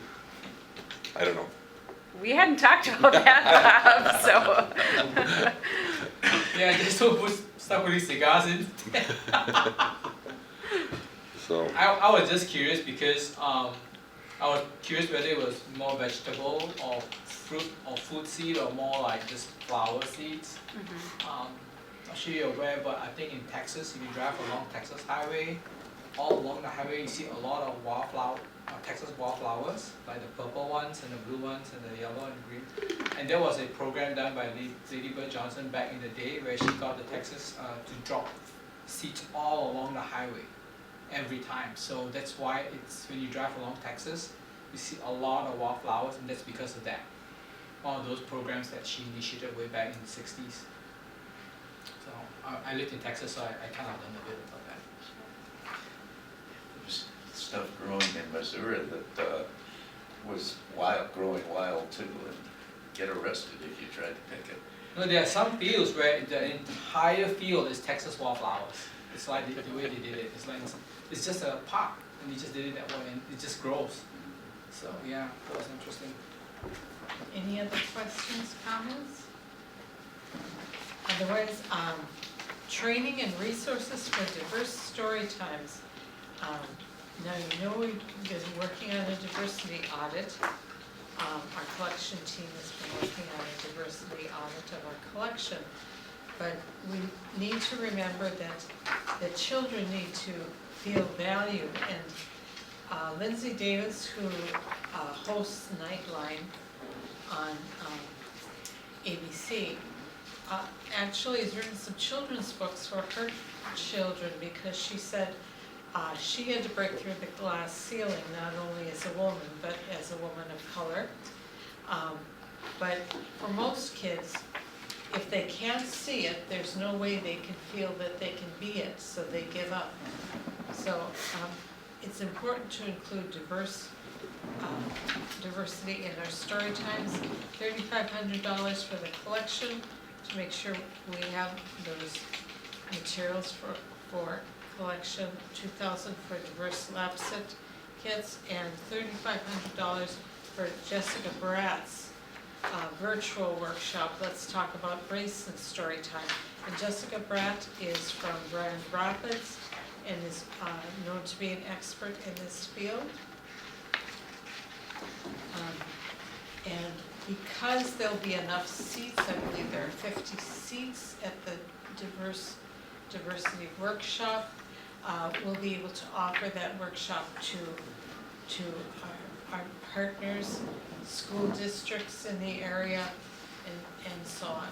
I don't know. We hadn't talked about that, Bob, so. Yeah, just don't start putting cigars in. So, I was just curious because I was curious whether it was more vegetable or fruit or food seed or more like just flower seeds. Not sure you're aware, but I think in Texas, if you drive along Texas highway, all along the highway you see a lot of wildflower, Texas wildflowers, like the purple ones and the blue ones and the yellow and green. And there was a program done by Lady Bird Johnson back in the day where she got the Texas to drop seeds all along the highway every time. So that's why it's when you drive along Texas, you see a lot of wildflowers, and that's because of that. One of those programs that she initiated way back in the 60s. So I lived in Texas, so I kind of learned a bit about that. There's stuff growing in Missouri that was growing wild too, and get arrested if you tried to pick it. No, there are some fields where the entire field is Texas wildflowers. It's like the way they did it. It's like it's just a park, and they just did it that way, and it just grows. So yeah, that was interesting. Any other questions, comments? Otherwise, training and resources for diverse story times. Now we've been working on a diversity audit. Our collection team has been working on a diversity audit of our collection. But we need to remember that the children need to feel valued. And Lindsay Davis, who hosts Nightline on ABC, actually has written some children's books for her children, because she said she had to break through the glass ceiling, not only as a woman, but as a woman of color. But for most kids, if they can't see it, there's no way they can feel that they can be it, so they give up. So it's important to include diversity in our story times. $3,500 for the collection to make sure we have those materials for collection, $2,000 for diverse lab set kits, and $3,500 for Jessica Bratz, virtual workshop, Let's Talk About Race and Story Time. And Jessica Bratt is from Grand Rapids and is known to be an expert in this field. And because there'll be enough seats, I believe there are 50 seats at the diversity workshop, we'll be able to offer that workshop to our partners, school districts in the area, and so on.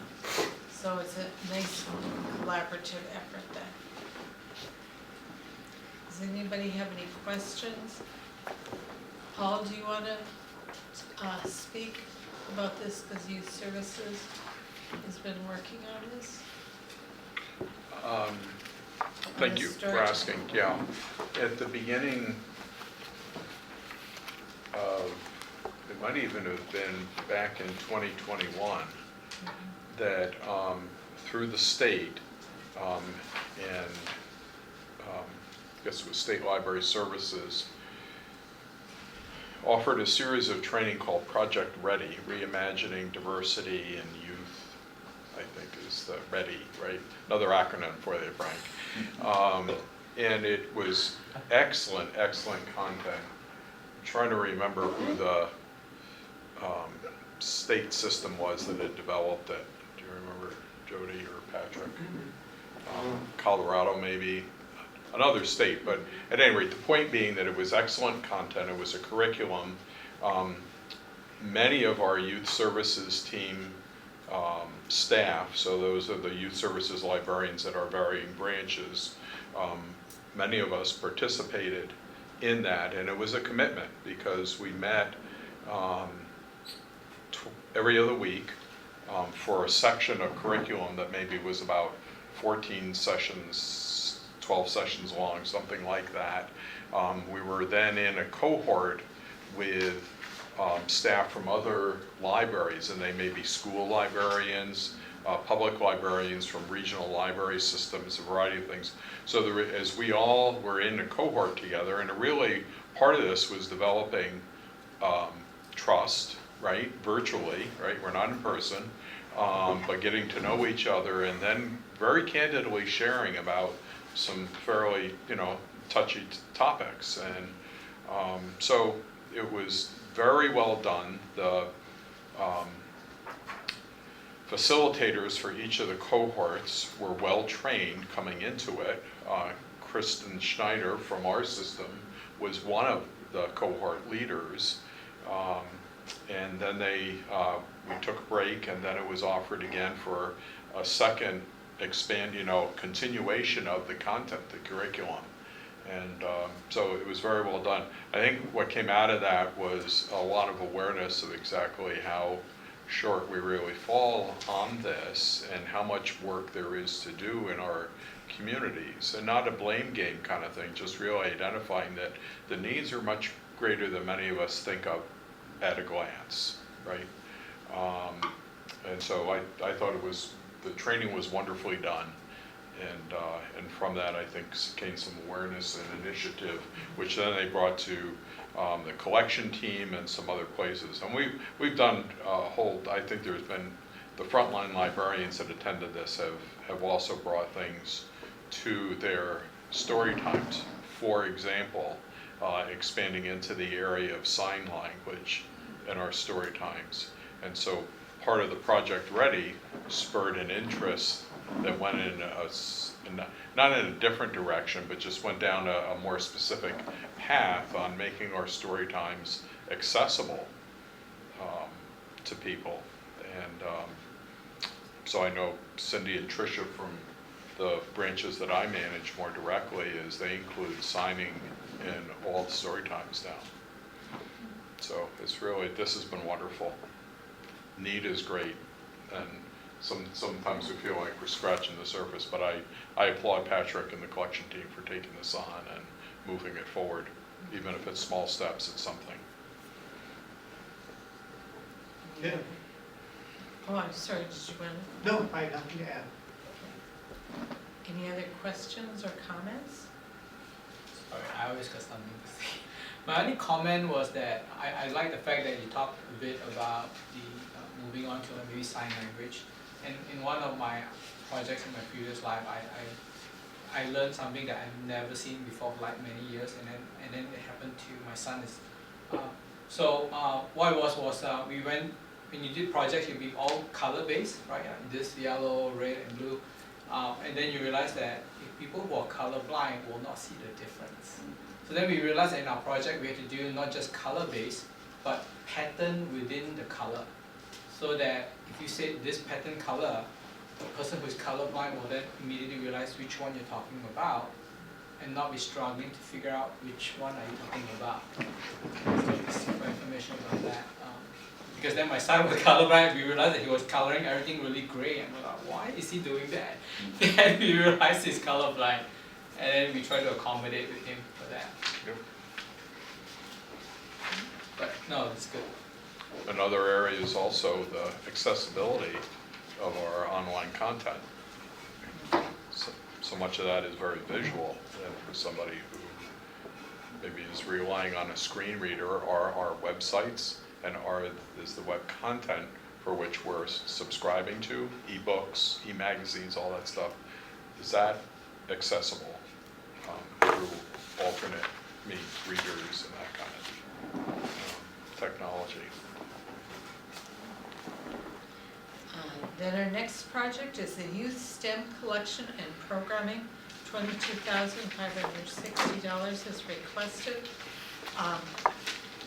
So it's a nice collaborative effort then. Does anybody have any questions? Paul, do you want to speak about this, because Youth Services has been working on this? Thank you for asking, yeah. At the beginning of, it might even have been back in 2021, that through the state and I guess it was State Library Services, offered a series of training called Project Ready, Reimagining Diversity in Youth, I think is the READY, right? Another acronym for you, Frank. And it was excellent content. I'm trying to remember who the state system was that had developed it. Do you remember, Jody or Patrick? Colorado maybe, another state, but at any rate, the point being that it was excellent content, it was a curriculum. Many of our youth services team staff, so those are the youth services librarians at our varying branches, many of us participated in that, and it was a commitment because we met every other week for a section of curriculum that maybe was about 14 sessions, 12 sessions long, something like that. We were then in a cohort with staff from other libraries, and they may be school librarians, public librarians from regional library systems, a variety of things. So as we all were in a cohort together, and really part of this was developing trust, right, virtually, right, we're not in person, but getting to know each other, and then very candidly sharing about some fairly, touchy topics. And so it was very well done. The facilitators for each of the cohorts were well trained coming into it. Kristen Schneider from our system was one of the cohort leaders. And then we took a break, and then it was offered again for a second continuation of the content, the curriculum. And so it was very well done. I think what came out of that was a lot of awareness of exactly how short we really fall on this and how much work there is to do in our communities. And not a blame game kind of thing, just really identifying that the needs are much greater than many of us think of at a glance, right? And so I thought the training was wonderfully done. And from that, I think came some awareness and initiative, which then they brought to the collection team and some other places. And we've done a whole, I think there's been, the frontline librarians that attended this have also brought things to their story times. For example, expanding into the area of sign language in our story times. And so part of the Project Ready spurred an interest that went in not in a different direction, but just went down a more specific path on making our story times accessible to people. And so I know Cindy and Tricia from the branches that I manage more directly, is they include signing in all the story times now. So it's really, this has been wonderful. Need is great, and sometimes we feel like we're scratching the surface, but I applaud Patrick and the collection team for taking this on and moving it forward, even if it's small steps, it's something. Yeah. Oh, I'm sorry, did you want to? No, I have nothing to add. Any other questions or comments? Sorry, I always got something to say. My only comment was that I like the fact that you talked a bit about the moving on to maybe sign language. And in one of my projects in my previous life, I learned something that I've never seen before for like many years, and then it happened to my son. What it was we went, when you did projects, you'd be all color based, right? This yellow, red, and blue, and then you realize that if people who are colorblind will not see the difference. So then we realized that in our project we had to do not just color based, but pattern within the color, so that if you say this pattern color, the person who is colorblind will then immediately realize which one you're talking about, and not be struggling to figure out which one are you talking about. So it's super information about that. Because then my son was colorblind, we realized that he was coloring everything really gray, and we're like, why is he doing that? Then we realized he's colorblind, and then we try to accommodate with him for that. Yep. But no, it's good. Another area is also the accessibility of our online content. So much of that is very visual, and for somebody who maybe is relying on a screen reader or our websites, and is the web content for which we're subscribing to, ebooks, e-magazines, all that stuff, is that accessible through alternate readers and that kind of technology? Then our next project is the Youth STEM Collection and Programming. $22,560 is requested.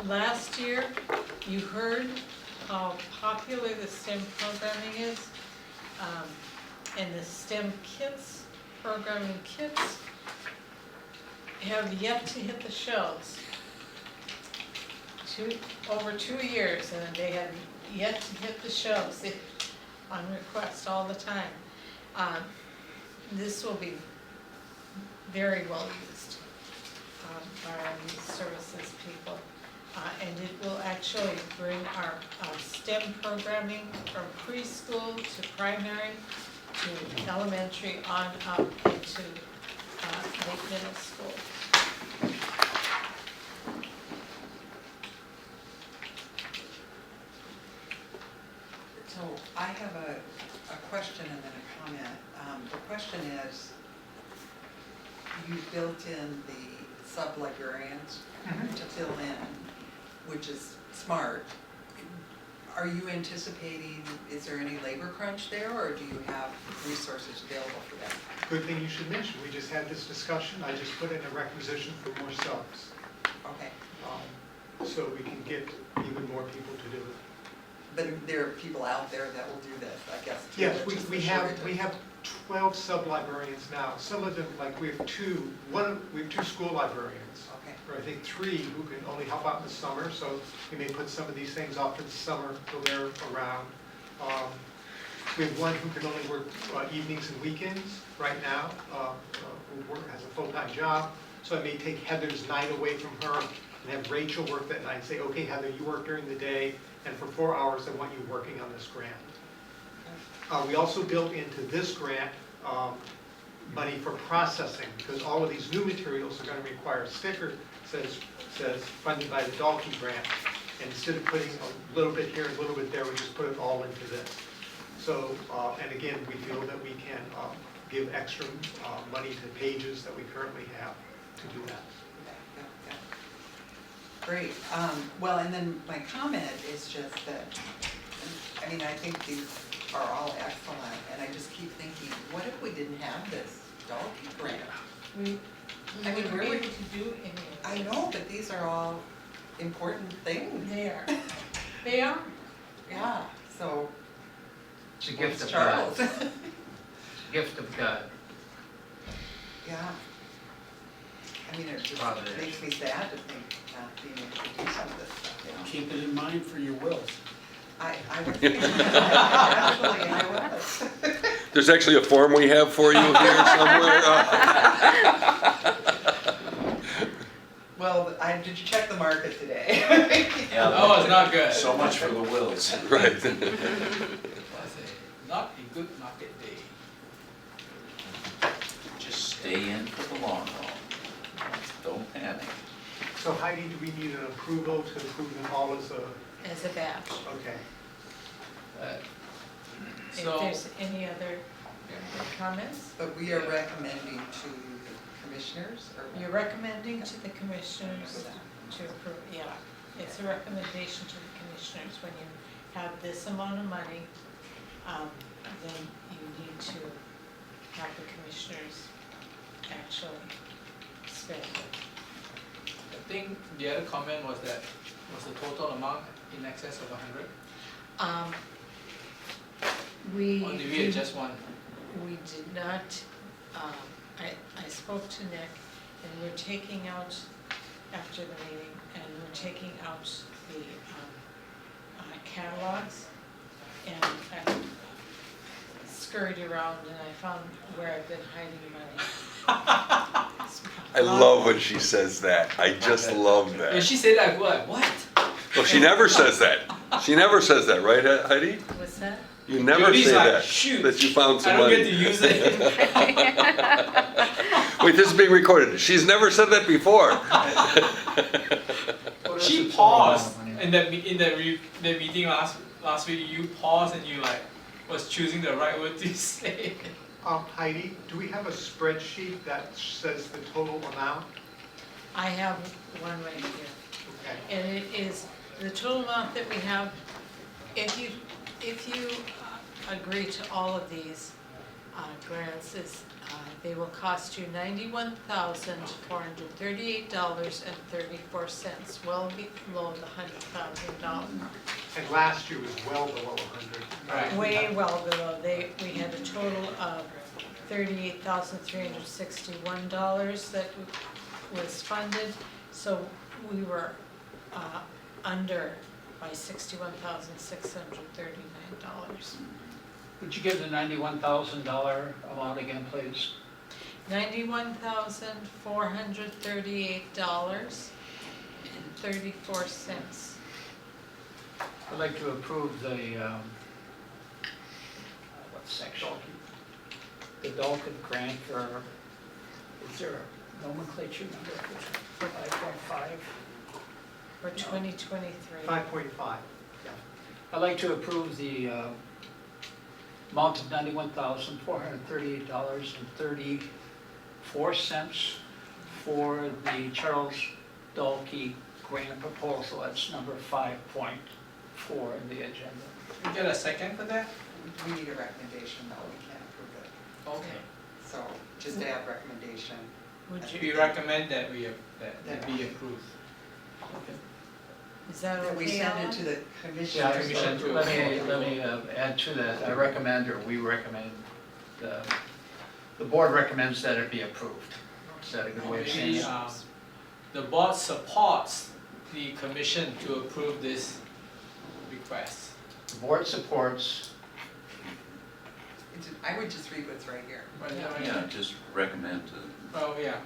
Last year, you heard how popular the STEM programming is, and the STEM kits, programming kits, have yet to hit the shelves. Over 2 years, and they have yet to hit the shelves on request all the time. This will be very well used by our youth services people. And it will actually bring our STEM programming from preschool to primary to elementary on up into late middle school. So I have a question and then a comment. The question is, you built in the sub-librarians to fill in, which is smart. Are you anticipating, is there any labor crunch there, or do you have resources available for that? Good thing you should mention, we just had this discussion, I just put in a requisition for more subs. Okay, So we can get even more people to do it. but there are people out there that will do this, I guess. too, Yes, which is the we shortage. have 12 sub-librarians now. Some of them, like we have two school librarians, Okay, or I think 3 who can only help out in the summer, so we may put some of these things off to the summer till they're around. We have one who can only work evenings and weekends right now, who has a full-time job. So I may take Heather's night away from her and have Rachel work that night and say, okay, Heather, you work during the day, and for 4 hours I want you working on this grant. We also built into this grant money for processing, because all of these new materials are going to require a sticker that says funded by the Dalkey grant. And instead of putting a little bit here and a little bit there, we just put it all into this. So, and again, we feel that we can give extra money to pages that we currently have to do that. yeah. Great, well, and then my comment is just that, I mean, I think these are all excellent, and I just keep thinking, what if we didn't have this Dalkey grant? We I mean, wouldn't where be would- able to do any of this. I know, but these are all important things. They are. They are. Yeah, so. It's a gift of Charles. God. It's a gift of God. Yeah. I mean, it just Providence. makes me sad to think not being able to do some of this stuff, you know. Keep it in mind for your wills. I was thinking that, actually, I was. There's actually a form we have for you here somewhere. Well, did you check the market today? Yeah, Oh, it's not good. So much for the wills. Right. Was not a good market day. Just stay in for the long haul. Don't panic. So Heidi, do we need an approval to approve them all as a, As a batch. okay. Any other comments? But we are recommending to the commissioners, or? You're recommending to the commissioners to approve, yeah. It's a recommendation to the commissioners. When you have this amount of money, then you need to have the commissioners actually spend it. I think the other comment was that, was the total amount in excess of 100? Or did we adjust one? We did not, I spoke to Nick, and we're taking out, after the meeting, and we're taking out the catalogs, and I scurried around and I found where I've been hiding money. I love when she says that. I just love When that. she said that, what? Well, she never says that. She never says that, right, Heidi? What's that? You never Judy's say like, that, shoot, that you found I some don't get money. to use it. Wait, this is being recorded. She's never said that before. She paused in the meeting last week. You paused and you like was choosing the right word to say. Heidi, do we have a spreadsheet that says the total amount? I have one right here. Okay. And it is, the total amount that we have, if you agree to all of these grants, is they will cost you $91,438.34, well below the $100,000. And last year was well below 100. Right. Way well below. We had a total of $38,361 that was funded, so we were under by $61,639. Would you give the $91,000 amount again, please? $91,438.34. I'd like to approve the, what section? The Dalton grant for, is there a nomenclature number for 5.5? For 2023. 5.5. I'd like to approve the amount of $91,438.34 for the Charles Dalkey grant proposal. That's number 5.4 in the agenda. You get a second for that? We need a recommendation, though, we can't approve it. Okay. So just add recommendation. Would you, We recommend that that be approved. is that That we okay, send it Alan? to the commission. Yeah, Commission to let approve. me add to that. I recommend, or we recommend, the board recommends that it be approved. Is that a good way of saying Maybe, it? the board supports the commission to approve this request. The board supports, I would just read what's right here. Yeah, just recommend to, Oh, yeah.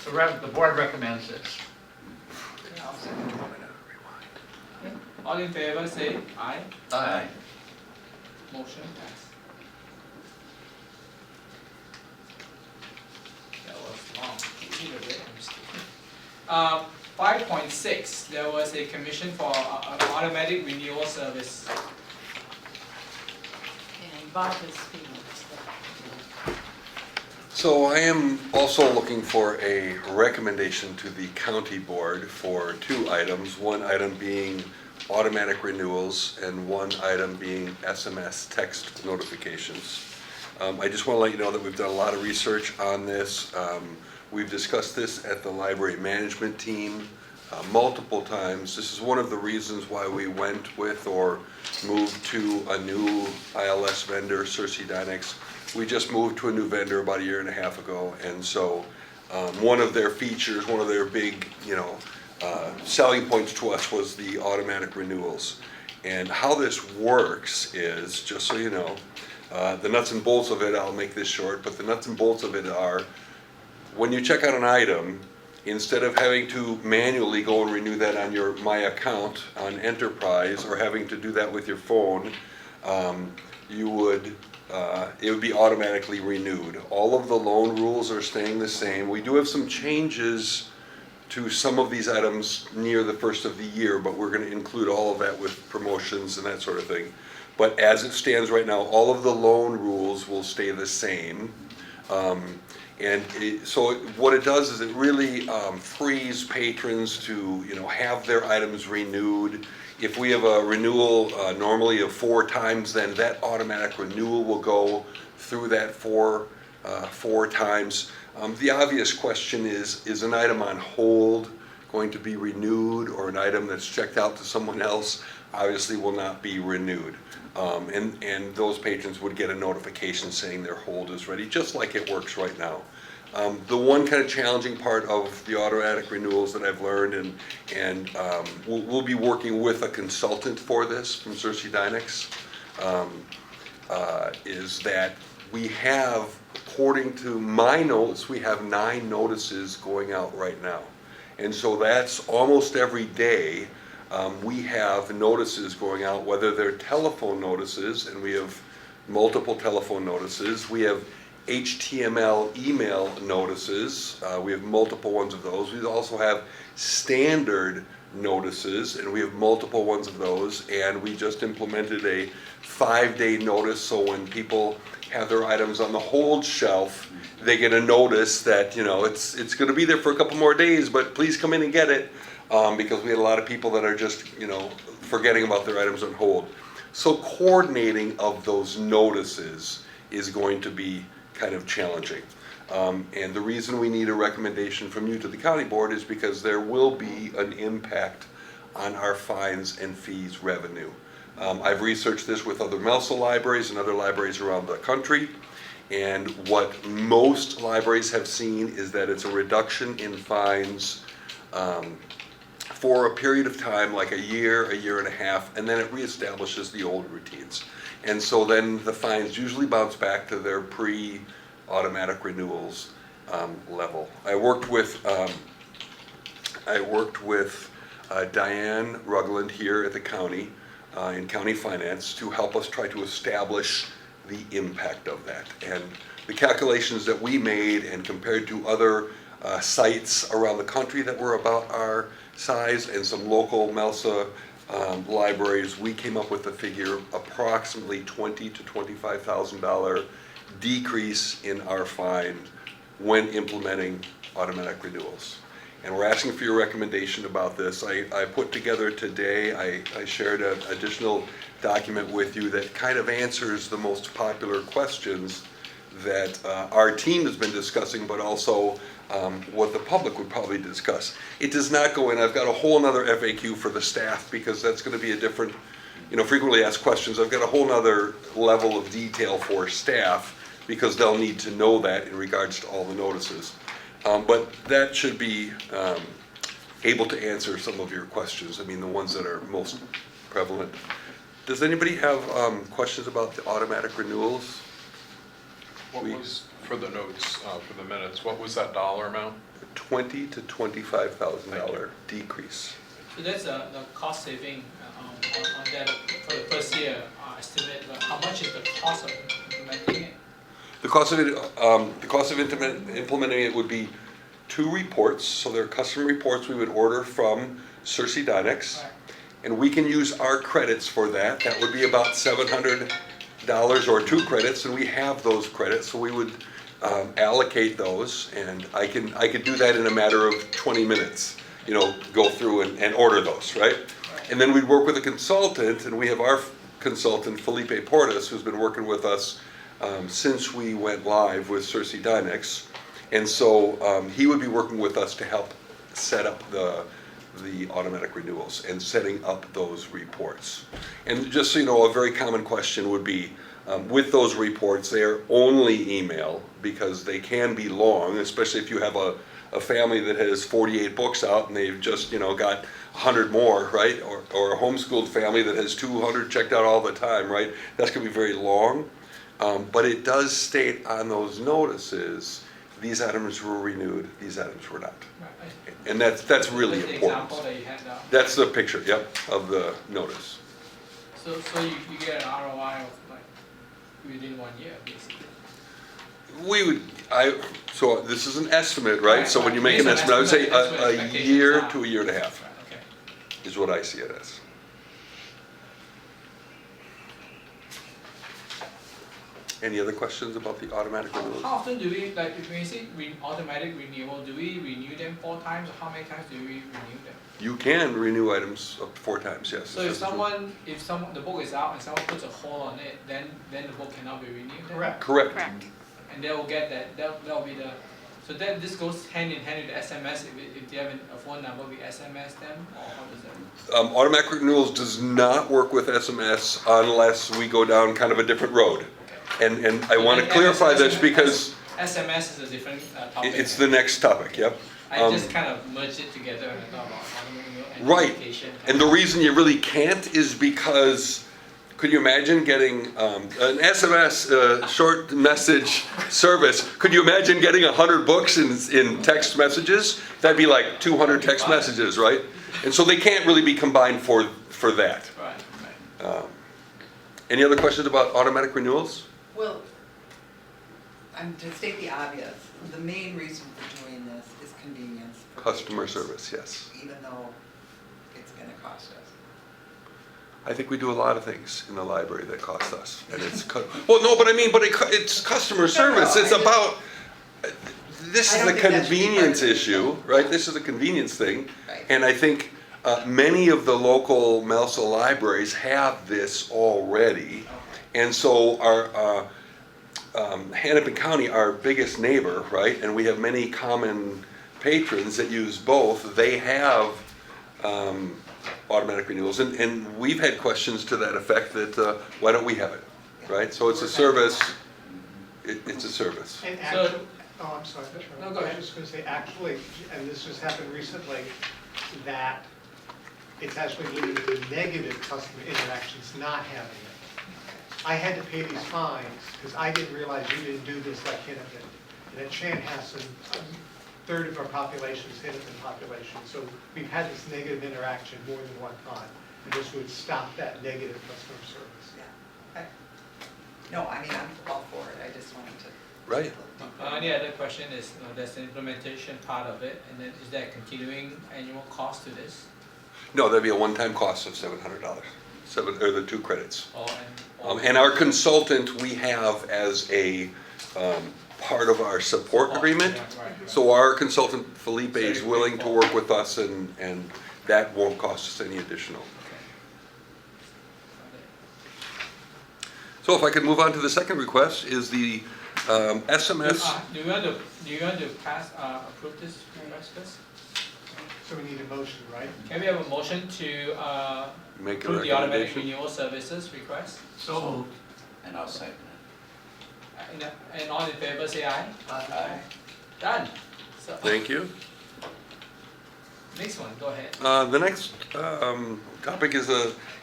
the board recommends this. I'll second it. All in favor, say aye. aye. Motion passed. That was long. Need a break, I'm just kidding. 5.6, there was a commission for an automatic renewal service. And Bob is speaking to that. So I am also looking for a recommendation to the county board for two items. One item being automatic renewals and one item being SMS text notifications. I just want to let you know that we've done a lot of research on this. We've discussed this at the library management team multiple times. This is one of the reasons why we went with or moved to a new ILS vendor, Cersei Dynex. We just moved to a new vendor about a year and a half ago, and so one of their features, one of their big, selling points to us was the automatic renewals. And how this works is, just so you know, the nuts and bolts of it, I'll make this short, but the nuts and bolts of it are, when you check out an item, instead of having to manually go and renew that on your My Account on Enterprise, or having to do that with your phone, it would be automatically renewed. All of the loan rules are staying the same. We do have some changes to some of these items near the first of the year, but we're gonna include all of that with promotions and that sort of thing. But as it stands right now, all of the loan rules will stay the same. So what it does is it really frees patrons to, have their items renewed. If we have a renewal normally of 4 times, then that automatic renewal will go through that 4 times. The obvious question is an item on hold going to be renewed, or an item that's checked out to someone else obviously will not be renewed. And those patrons would get a notification saying their hold is ready, just like it works right now. The one kind of challenging part of the automatic renewals that I've learned, and we'll be working with a consultant for this from Cersei Dynex, is that we have, according to my notes, we have 9 notices going out right now. And so that's almost every day. We have notices going out, whether they're telephone notices, and we have multiple telephone notices. We have HTML email notices. We have multiple ones of those. We also have standard notices, and we have multiple ones of those. And we just implemented a 5-day notice, so when people have their items on the hold shelf, they get a notice that, it's going to be there for a couple more days, but please come in and get it. Because we had a lot of people that are just, forgetting about their items on hold. So coordinating of those notices is going to be kind of challenging. And the reason we need a recommendation from you to the county board is because there will be an impact on our fines and fees revenue. I've researched this with other MELSA libraries and other libraries around the country. And what most libraries have seen is that it's a reduction in fines for a period of time, like a year and a half, and then it reestablishes the old routines. And so then the fines usually bounce back to their pre-automatic renewals level. I worked with Diane Rugland here at the county in county finance to help us try to establish the impact of that. And the calculations that we made, and compared to other sites around the country that were about our size and some local MELSA libraries, we came up with a figure approximately $20,000 to $25,000 decrease in our fine when implementing automatic renewals. And we're asking for your recommendation about this. I put together today, I shared an additional document with you that kind of answers the most popular questions that our team has been discussing, but also what the public would probably discuss. It does not go in, I've got a whole nother FAQ for the staff, because that's going to be a different, frequently asked questions. I've got a whole nother level of detail for staff, because they'll need to know that in regards to all the notices. But that should be able to answer some of your questions, the ones that are most prevalent. Does anybody have questions about the automatic renewals? What was, for the notes, for the minutes, what was that dollar amount? $20,000 to $25,000 decrease. So that's the cost saving on that for the first year estimate, but how much is the cost of implementing it? The cost of implementing it would be 2 reports. So they're custom reports we would order from Cersei Dynex, and we can use our credits for that. That would be about $700 or 2 credits, and we have those credits, so we would allocate those, and I could do that in a matter of 20 minutes. Go through and order those, right? And then we'd work with a consultant, and we have our consultant Felipe Portas, who's been working with us since we went live with Cersei Dynex, and so he would be working with us to help set up the automatic renewals and setting up those reports. And just so you know, a very common question would be, with those reports, they are only email, because they can be long, especially if you have a family that has 48 books out and they've just got 100 more, right? Or a homeschooled family that has 200 checked out all the time, right? That's going to be very long. But it does state on those notices, these items were renewed, these items were not. And that's really important. Example that you had down. That's the picture, yep, of the notice. So you get an ROI of like within 1 year, basically. So this is an estimate, right? Right, So when right. you make Based an on estimate, I would say estimate, that's what a expectations year are. to a year and a half Right, okay. is what I see it as. Any other questions about the automatic renewals? How often do we, like, if we say automatic renewal, do we renew them 4 times, or how many times do we renew them? You can renew items up to 4 times, yes. So if the book is out and someone puts a hold on it, then the book cannot be renewed then? Correct. Correct. Correct. And they will get that, that'll be the, so then this goes hand in hand with the SMS, if they have a phone number, we SMS them, or how does that? Automatic renewals does not work with SMS unless we go down kind of a different road. And I want to clarify this because SMS is a different topic. it's the next topic, yep. I just kind of merged it together and I thought about automatic renewal and Right. notification. And the reason you really can't is because, could you imagine getting an SMS short message service? Could you imagine getting 100 books in text messages? That'd be like 200 text messages, right? And so they can't really be combined for that. Right. Any other questions about automatic renewals? Well, to state the obvious, the main reason for doing this is convenience. for Customer patrons, service, yes. Even though it's gonna cost us. I think we do a lot of things in the library that cost us, and it's well, no, but I mean, it's customer service. It's about this I is don't a think that should be part convenience of it. issue, right? This is a convenience thing, Right. and I think many of the local MELSA libraries have this already, and so our Hennepin County, our biggest neighbor, right, and we have many common patrons that use both. They have automatic renewals, and we've had questions to that effect that why don't we have it, right? So it's a service. It's a service. And So- actually, oh, I'm sorry, No, go ahead. I was just gonna say, actually, and this just happened recently, that it's actually leading to negative customer interactions not having it. I had to pay these fines, because I didn't realize you didn't do this like Hennepin. And at Chanhassen, a third of our population is Hennepin population, so we've had this negative interaction more than one time. And this would stop that negative customer service. Yeah. No, I mean, I'm all for it, I just wanted to. Right. Any other question is, there's the implementation part of it, and then is there a continuing annual cost to this? No, there'd be a one-time cost of $700, or the 2 credits. Or And our consultant, we have as a part of our support agreement. Yeah, right. So our consultant Felipe is willing to work with us, and that won't cost us any additional. So if I could move on to the second request, is the SMS. Do you want to approve this request first? So we need a motion, right? Can we have a motion to Make a approve the automatic recommendation. renewal services request? So. And I'll second And all in favor, say aye. it. Aye. Done. So, Thank you. next one, go ahead. The next topic is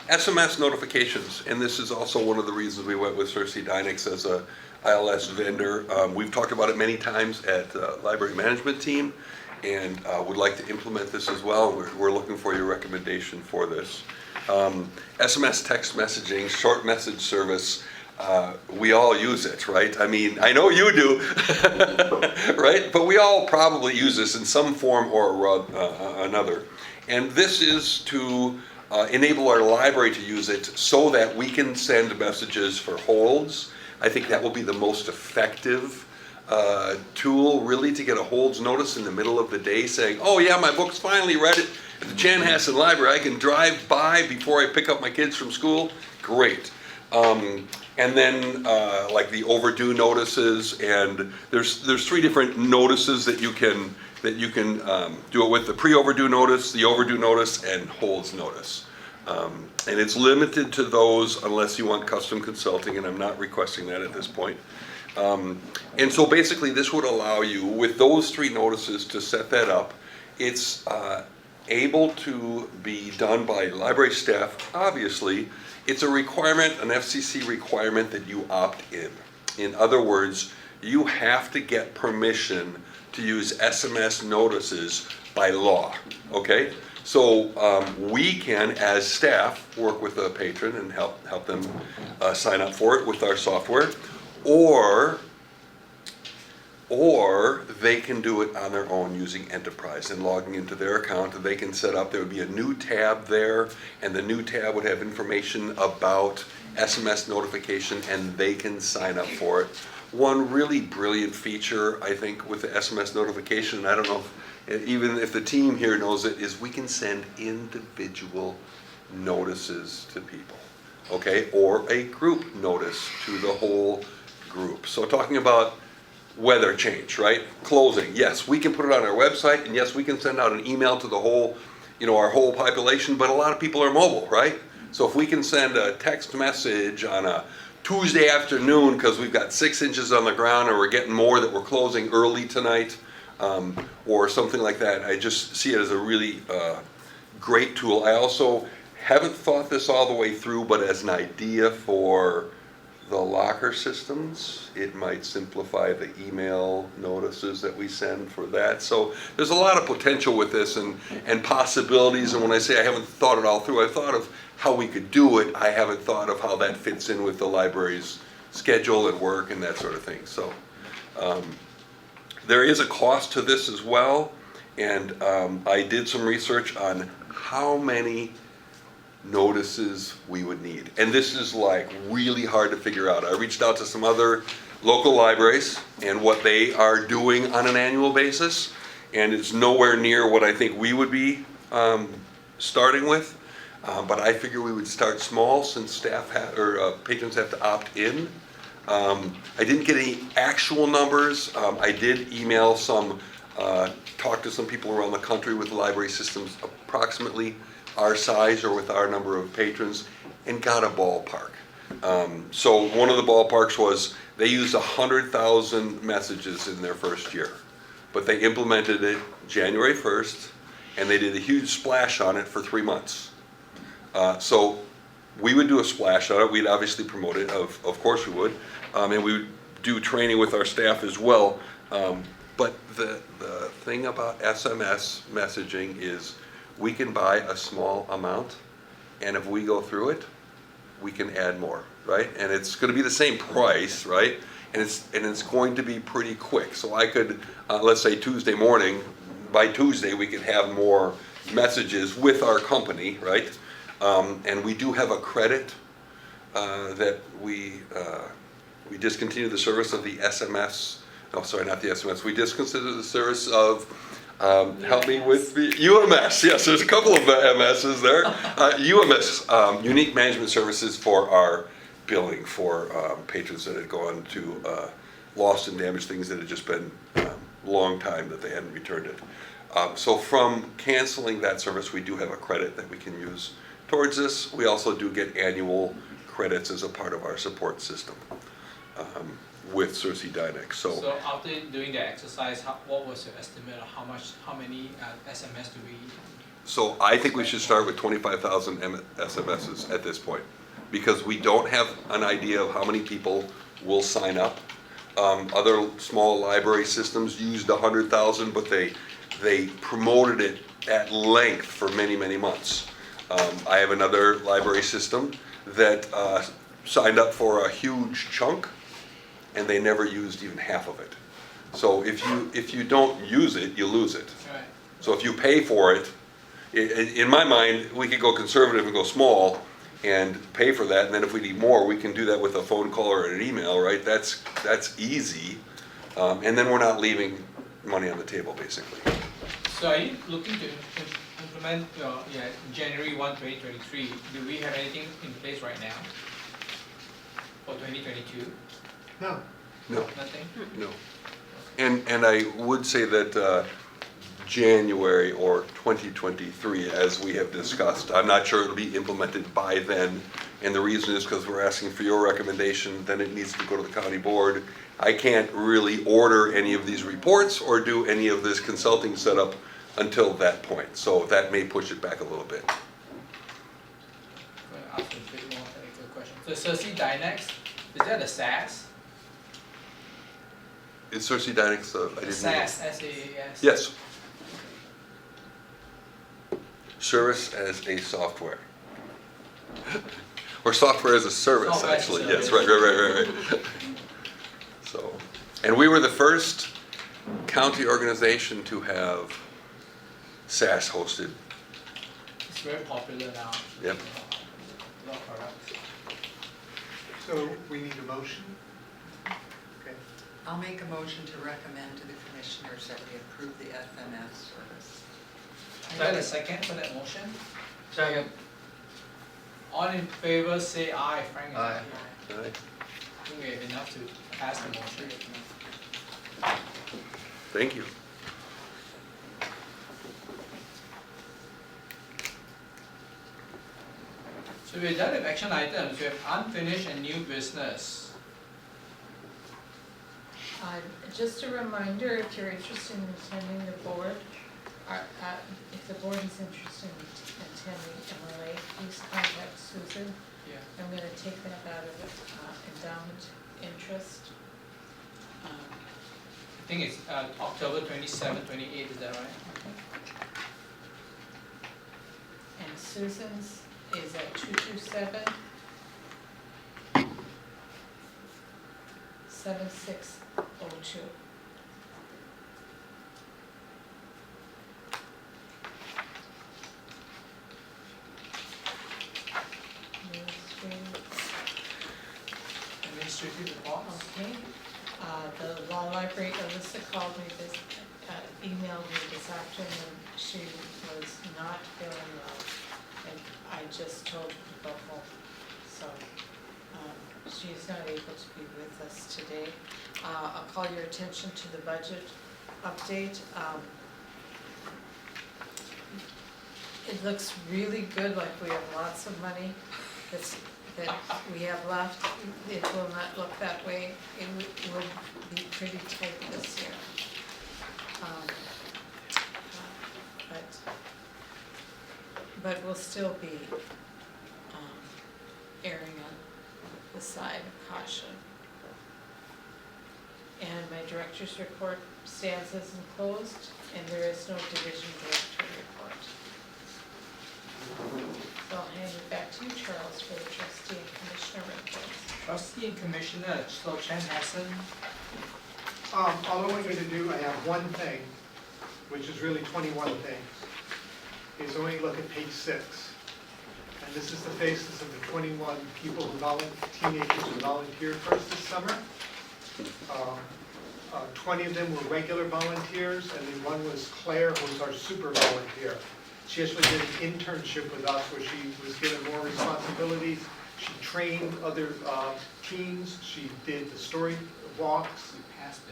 SMS notifications, and this is also one of the reasons we went with Cersei Dynex as a ILS vendor. We've talked about it many times at the library management team, and would like to implement this as well. We're looking for your recommendation for this. SMS text messaging, short message service, we all use it, right? I mean, I know you do, right? But we all probably use this in some form or another. And this is to enable our library to use it so that we can send messages for holds. I think that will be the most effective tool, really, to get a holds notice in the middle of the day saying, oh yeah, my book's finally read it at the Chanhassen Library. I can drive by before I pick up my kids from school. Great. And then like the overdue notices, and there's 3 different notices that you can do it with: the pre-overdue notice, the overdue notice, and holds notice. And it's limited to those unless you want custom consulting, and I'm not requesting that at this point. And so basically this would allow you, with those 3 notices, to set that up. It's able to be done by library staff, obviously. It's a requirement, an FCC requirement, that you opt in. In other words, you have to get permission to use SMS notices by law, okay? So we can, as staff, work with a patron and help them sign up for it with our software. Or Or they can do it on their own using Enterprise and logging into their account, and they can set up, there would be a new tab there, and the new tab would have information about SMS notification, and they can sign up for it. One really brilliant feature, I think, with the SMS notification, and I don't know even if the team here knows it, is we can send individual notices to people, okay? Or a group notice to the whole group. So talking about weather change, right? Closing, yes, we can put it on our website, and yes, we can send out an email to the whole, our whole population, but a lot of people are mobile, right? So if we can send a text message on a Tuesday afternoon because we've got 6 inches on the ground and we're getting more that we're closing early tonight, or something like that, I just see it as a really great tool. I also haven't thought this all the way through, but as an idea for the locker systems, it might simplify the email notices that we send for that. So there's a lot of potential with this and possibilities, and when I say I haven't thought it all through, I thought of how we could do it. I haven't thought of how that fits in with the library's schedule and work and that sort of thing. So there is a cost to this as well, and I did some research on how many notices we would need. And this is like really hard to figure out. I reached out to some other local libraries and what they are doing on an annual basis, and it's nowhere near what I think we would be starting with. But I figure we would start small since staff or patrons have to opt in. I didn't get any actual numbers. I did email some, talk to some people around the country with library systems approximately our size or with our number of patrons, and got a ballpark. So one of the ballparks was they used 100,000 messages in their first year, but they implemented it January 1st, and they did a huge splash on it for 3 months. So we would do a splash on it. We'd obviously promote it, of course we would, and we would do training with our staff as well. But the thing about SMS messaging is we can buy a small amount, and if we go through it, we can add more, right? And it's going to be the same price, right? And it's going to be pretty quick. So I could, let's say Tuesday morning, by Tuesday we could have more messages with our company, right? And we do have a credit that we discontinued the service of the SMS. Oh, sorry, not the SMS. We discontinued the service of, help me with the UMS. Yes, there's a couple of MSs there. UMS, Unique Management Services, for our billing for patrons that had gone to lost and damaged things that had just been a long time that they hadn't returned it. So from canceling that service, we do have a credit that we can use towards this. We also do get annual credits as a part of our support system with Cersei Dynex. So after doing the exercise, what was your estimate of how many SMS do we? So I think we should start with 25,000 SMSs at this point, because we don't have an idea of how many people will sign up. Other small library systems used 100,000, but they promoted it at length for many, many months. I have another library system that signed up for a huge chunk, and they never used even half of it. So if you don't use it, you lose it. Right. So if you pay for it, in my mind, we could go conservative and go small and pay for that, and then if we need more, we can do that with a phone call or an email, right? That's easy, and then we're not leaving money on the table, basically. So are you looking to implement January 1, 2023? Do we have anything in place right now for 2022? No. No, Nothing? no. And I would say that January or 2023, as we have discussed, I'm not sure it'll be implemented by then, and the reason is because we're asking for your recommendation, then it needs to go to the county board. I can't really order any of these reports or do any of this consulting setup until that point, so that may push it back a little bit. I'm going to ask a bit more technical question. So Cersei Dynex, is that a SaaS? Is Cersei Dynex, I didn't know. SaaS, S-A-A-S? Yes. Service as a software. Or software as a service, Software as a actually. service. Yes, right. So, and we were the first county organization to have SAS hosted. It's very popular now. Yep. A lot of products. So we need a motion? Okay. I'll make a motion to recommend to the commissioners that we approve the FMS service. Is that a second for that motion? Second. All in favor, say aye. Frank is not Aye. here. Aye. I think we have enough to pass the motion. Thank you. So we're done with action items. We have unfinished and new business. Just a reminder, if you're interested in attending the board, if the board is interested in attending MLA, please contact Susan. Yeah. I'm gonna take that out of endowment interest. I think it's October 27, 28, is that right? And Susan's is at 227 7602. Administrative reports. Okay, the law library, Alyssa called me emailed me this afternoon, she was not feeling well, and I just told her to go home, so, she's not able to be with us today. I'll call your attention to the budget update. It looks really good, like we have lots of money that we have left. It will not look that way. It will be pretty tight this year. But we'll still be erring on the side of caution. And my director's report stands as enclosed, and there is no division director report. So I'll hand it back to you, Charles, for the trustee and commissioner reports. Trustee and Commissioner, so Chanhassen. All I want you to do, I have one thing, which is really 21 things, is only look at page 6. And this is the faces of the 21 people who teenagers who volunteered for us this summer. 20 of them were regular volunteers, and then one was Claire, who was our super volunteer. She actually did an internship with us where she was given more responsibilities. She trained other teams. She did the story walks.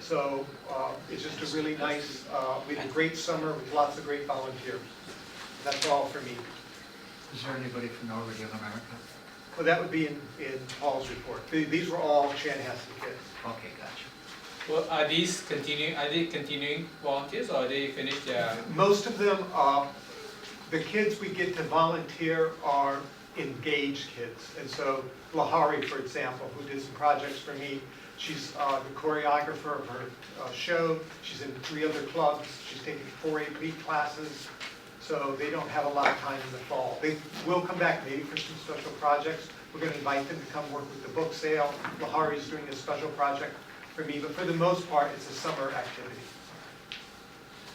So it's just a really nice, we had a great summer with lots of great volunteers. That's all for me. Is there anybody from Overdue America? Well, that would be in Paul's report. These were all Chanhassen kids. Okay, gotcha. Well, are these continuing? Are they continuing volunteers, or are they finished their? Most of them, the kids we get to volunteer are engaged kids. And so Lahari, for example, who did some projects for me, she's the choreographer of her show. She's in 3 other clubs. She's taking 4 AP classes. So they don't have a lot of time in the fall. They will come back maybe for some special projects. We're going to invite them to come work with the book sale. Lahari's doing a special project for me, but for the most part, it's a summer activity.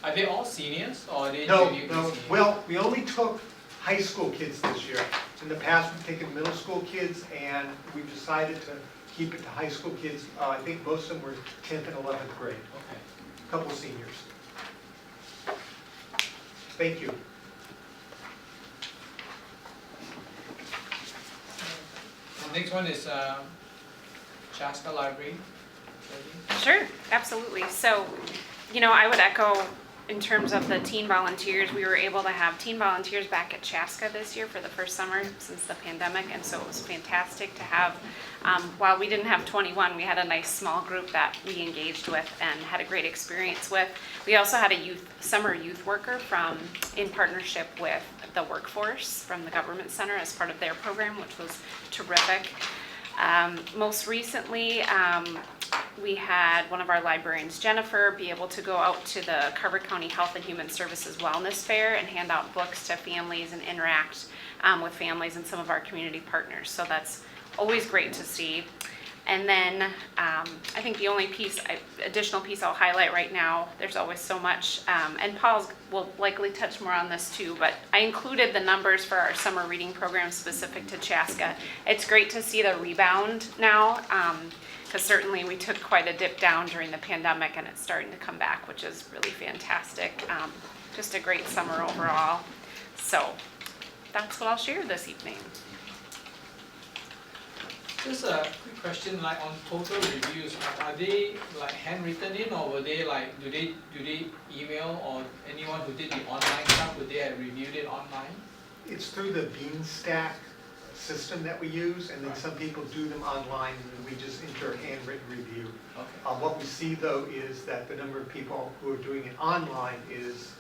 Are they all seniors, or are they No, junior no. seniors? Well, we only took high school kids this year. In the past, we've taken middle school kids, and we've decided to keep it to high school kids. I think most of them were 10th and 11th grade. Okay. A couple seniors. Thank you. The next one is Chaska Library. Sure, absolutely. So, I would echo in terms of the teen volunteers, we were able to have teen volunteers back at Chaska this year for the first summer since the pandemic, and so it was fantastic to have, while we didn't have 21, we had a nice small group that we engaged with and had a great experience with. We also had a summer youth worker in partnership with the workforce from the government center as part of their program, which was terrific. Most recently, we had one of our librarians, Jennifer, be able to go out to the Carver County Health and Human Services Wellness Fair and hand out books to families and interact with families and some of our community partners. So that's always great to see. And then I think the only additional piece I'll highlight right now, there's always so much, and Paul will likely touch more on this too, but I included the numbers for our summer reading program specific to Chaska. It's great to see the rebound now, because certainly we took quite a dip down during the pandemic and it's starting to come back, which is really fantastic. Just a great summer overall. So that's what I'll share this evening. Just a quick question, like on total reviews, are they like handwritten in, or were they like, do they email, or anyone who did the online stuff, would they have reviewed it online? It's through the Beanstack system that we use, and then some people do them online, and we just enter a handwritten review. Okay. What we see though is that the number of people who are doing it online is,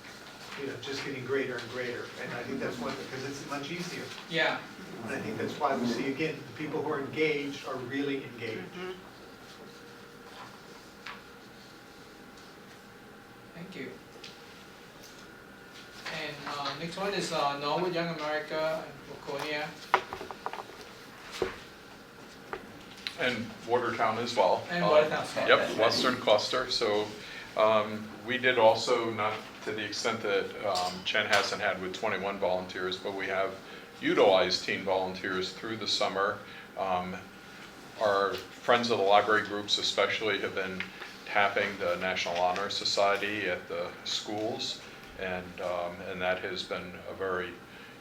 just getting greater and greater, and I think that's one, because it's much easier. Yeah. And I think that's why we see, again, the people who are engaged are really engaged. Thank you. And next one is Norwood Young America and Waconia. And Watertown as well. And Watertown, sorry. Yep, Western Cluster. So we did also, not to the extent that Chanhassen had with 21 volunteers, but we have utilized teen volunteers through the summer. Our Friends of the Library groups especially have been tapping the National Honor Society at the schools, and that has been a very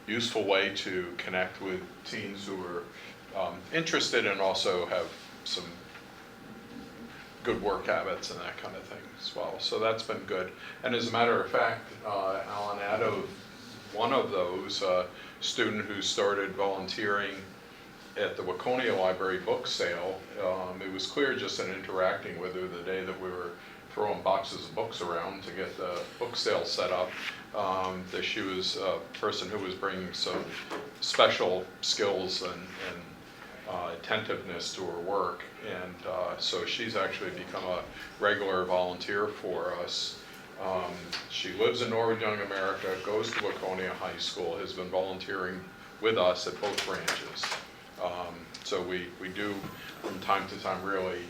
useful way to connect with teens who are interested and also have some good work habits and that kind of thing as well. So that's been good. And as a matter of fact, Alan, out of one of those, student who started volunteering at the Waconia Library book sale, it was clear just in interacting with her the day that we were throwing boxes of books around to get the book sale set up, that she was a person who was bringing some special skills and attentiveness to her work, and so she's actually become a regular volunteer for us. She lives in Norwood Young America, goes to Waconia High School, has been volunteering with us at both branches. So we do from time to time really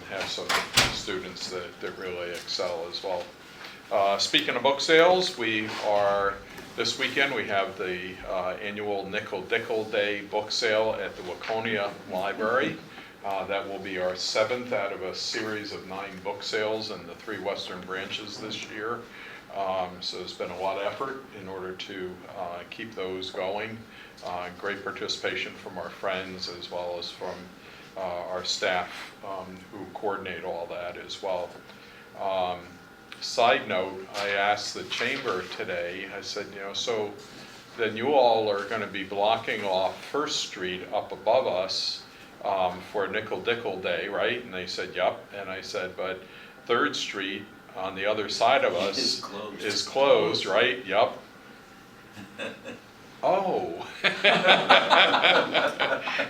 have some students that really excel as well. Speaking of book sales, this weekend we have the annual Nickel Dickle Day book sale at the Waconia Library. That will be our 7th out of a series of 9 book sales in the 3 western branches this year. So there's been a lot of effort in order to keep those going. Great participation from our friends as well as from our staff who coordinate all that as well. Side note, I asked the chamber today, I said, so then you all are going to be blocking off First Street up above us for Nickel Dickle Day, right? And they said, yep. And I said, but 3rd Street on the other side of us is closed, right? Yep. Oh.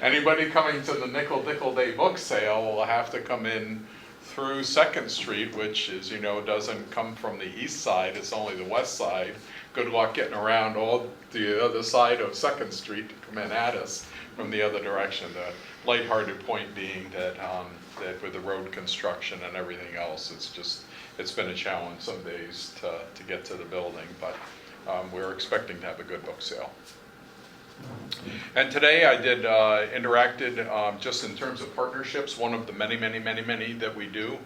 Anybody coming to the Nickel Dickle Day book sale will have to come in through 2nd Street, which, as you know, doesn't come from the east side, it's only the west side. Good luck getting around all the other side of 2nd Street to come in at us from the other direction. The lighthearted point being that that with the road construction and everything else, it's been a challenge some days to get to the building, but we're expecting to have a good book sale. And today I did interacted just in terms of partnerships. One of the many that we do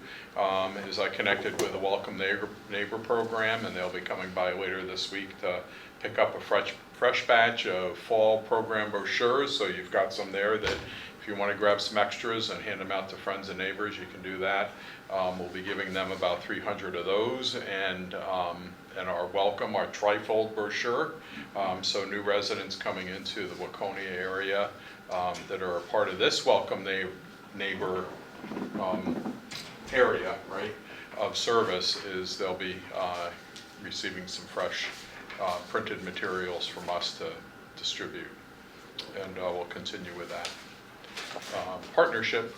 is I connected with a Welcome Neighbor program, and they'll be coming by later this week to pick up a fresh batch of fall program brochures. So you've got some there that if you want to grab some extras and hand them out to friends and neighbors, you can do that. We'll be giving them about 300 of those, and our welcome, our trifold brochure. So new residents coming into the Waconia area that are a part of this Welcome Neighbor area, right, of service, is they'll be receiving some fresh printed materials from us to distribute, and we'll continue with that partnership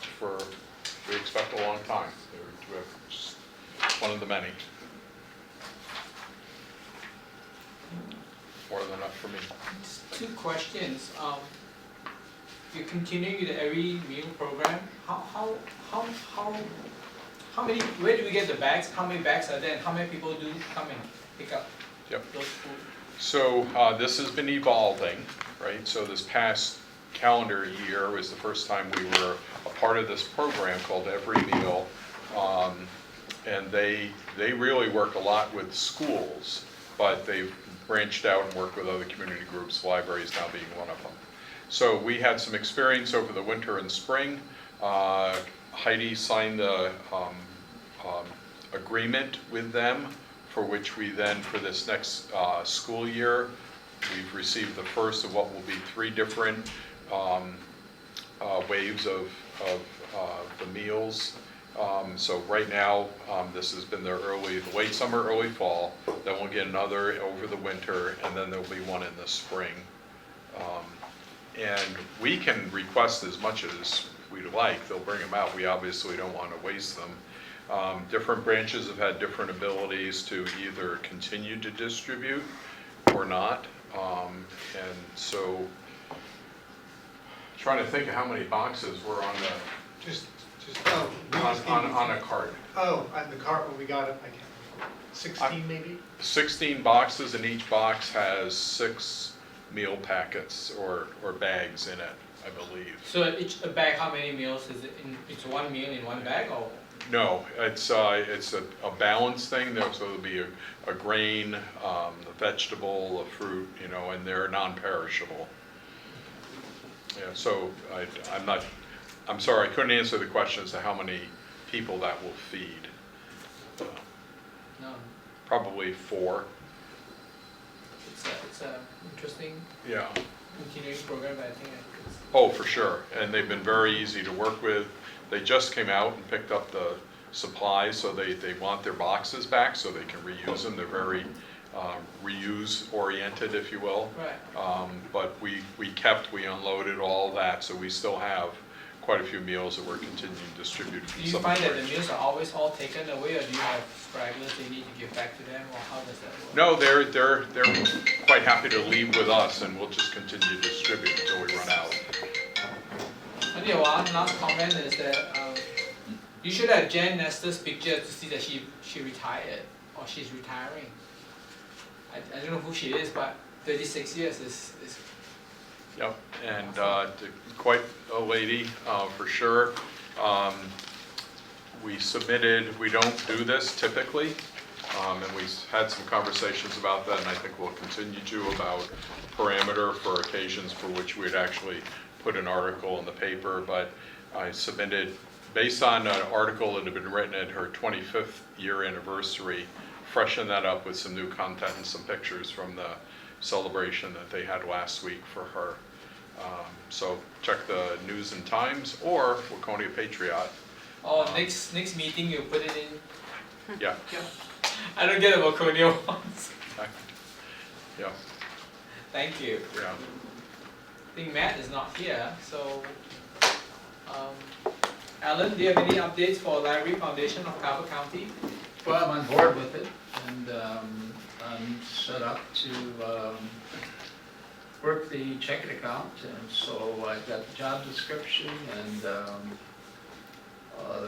we expect a long time. We're just one of the many. More than enough for me. Just 2 questions. You're continuing the Every Meal program. how many, where do we get the bags? How many bags are there, and how many people do come and pick up Yep. those food? So this has been evolving, right? So this past calendar year was the first time we were a part of this program called Every Meal. And they really work a lot with schools, but they've branched out and worked with other community groups, libraries now being one of them. So we had some experience over the winter and spring. Heidi signed a agreement with them, for which we then, for this next school year, we've received the first of what will be 3 different waves of the meals. So right now, this has been the late summer, early fall, then we'll get another over the winter, and then there'll be one in the spring. And we can request as much as we'd like, they'll bring them out, we obviously don't want to waste them. Different branches have had different abilities to either continue to distribute or not. And so, trying to think of how many boxes were on on a cart. Oh, and the cart when we got it, I can't, 16 maybe? 16 boxes, and each box has 6 meal packets or bags in it, I believe. So a bag, how many meals is it? It's one meal in one bag, or? No, it's a balanced thing, so there'll be a grain, a vegetable, a fruit, you know, and they're non-perishable. Yeah, so I'm sorry, I couldn't answer the question as to how many people that will feed. No, Probably 4. it's a interesting Yeah. continuing program, but I think it's. Oh, for sure, and they've been very easy to work with. They just came out and picked up the supplies, so they want their boxes back so they can reuse them. They're very reuse oriented, if you will. Right. But we unloaded all that, so we still have quite a few meals that we're continuing to distribute. Do you find that the meals are always all taken away, or do you have stragglers they need to give back to them, or how does that work? No, they're quite happy to leave with us, and we'll just continue to distribute until we run out. Only one last comment is that you should have Jen Nestor's picture to see that she retired, or she's retiring. I don't know who she is, but 36 years is. Yep, and quite a lady, for sure. We don't do this typically, and we had some conversations about that, and I think we'll continue to, about parameter for occasions for which we'd actually put an article in the paper, but I submitted, based on an article that had been written at her 25th year anniversary, freshen that up with some new content and some pictures from the celebration that they had last week for her. So check the News and Times or Waconia Patriot. Oh, next meeting you put it in. Yeah. I don't get a Waconia ones. Yeah. Thank you. Yeah. I think Matt is not here, so Alan, do you have any updates for Library Foundation of Carver County? Well, I'm on board with it, and I'm set up to work the checking account, and so I've got the job description and the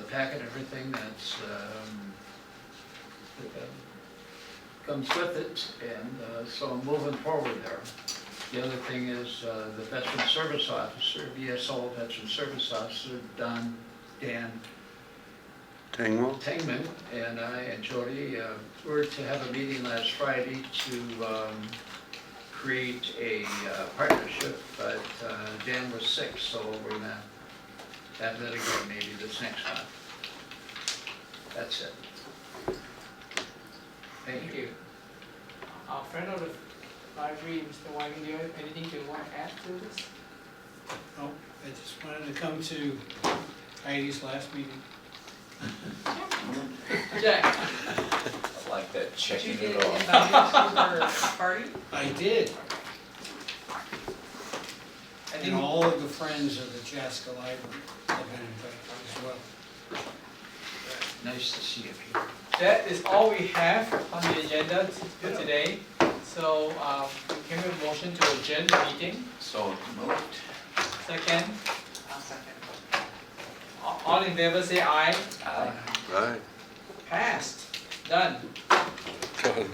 packet, everything that's comes with it, and so I'm moving forward there. The other thing is the Veteran Service Officer, VSO Veteran Service Officer, Dan Tangman, and I and Jody were to have a meeting last Friday to create a partnership, but Dan was sick, so we're gonna have that again maybe this next month. That's it. Thank you. Our friend of the library, Mr. Wyman, do you have anything you want to add to this? Oh, I just wanted to come to Heidi's last meeting. Jack? I like that, Did checking you get it off. invited to her party? I did, I and think all of the friends of the Chaska Library have been invited as well. Nice to see you, Peter. that is all we have on the agenda for today. So we came with a motion to adjourn the meeting. So moved. Second, I'll second. All in favor say aye. Aye. All right. Passed. Done. Done.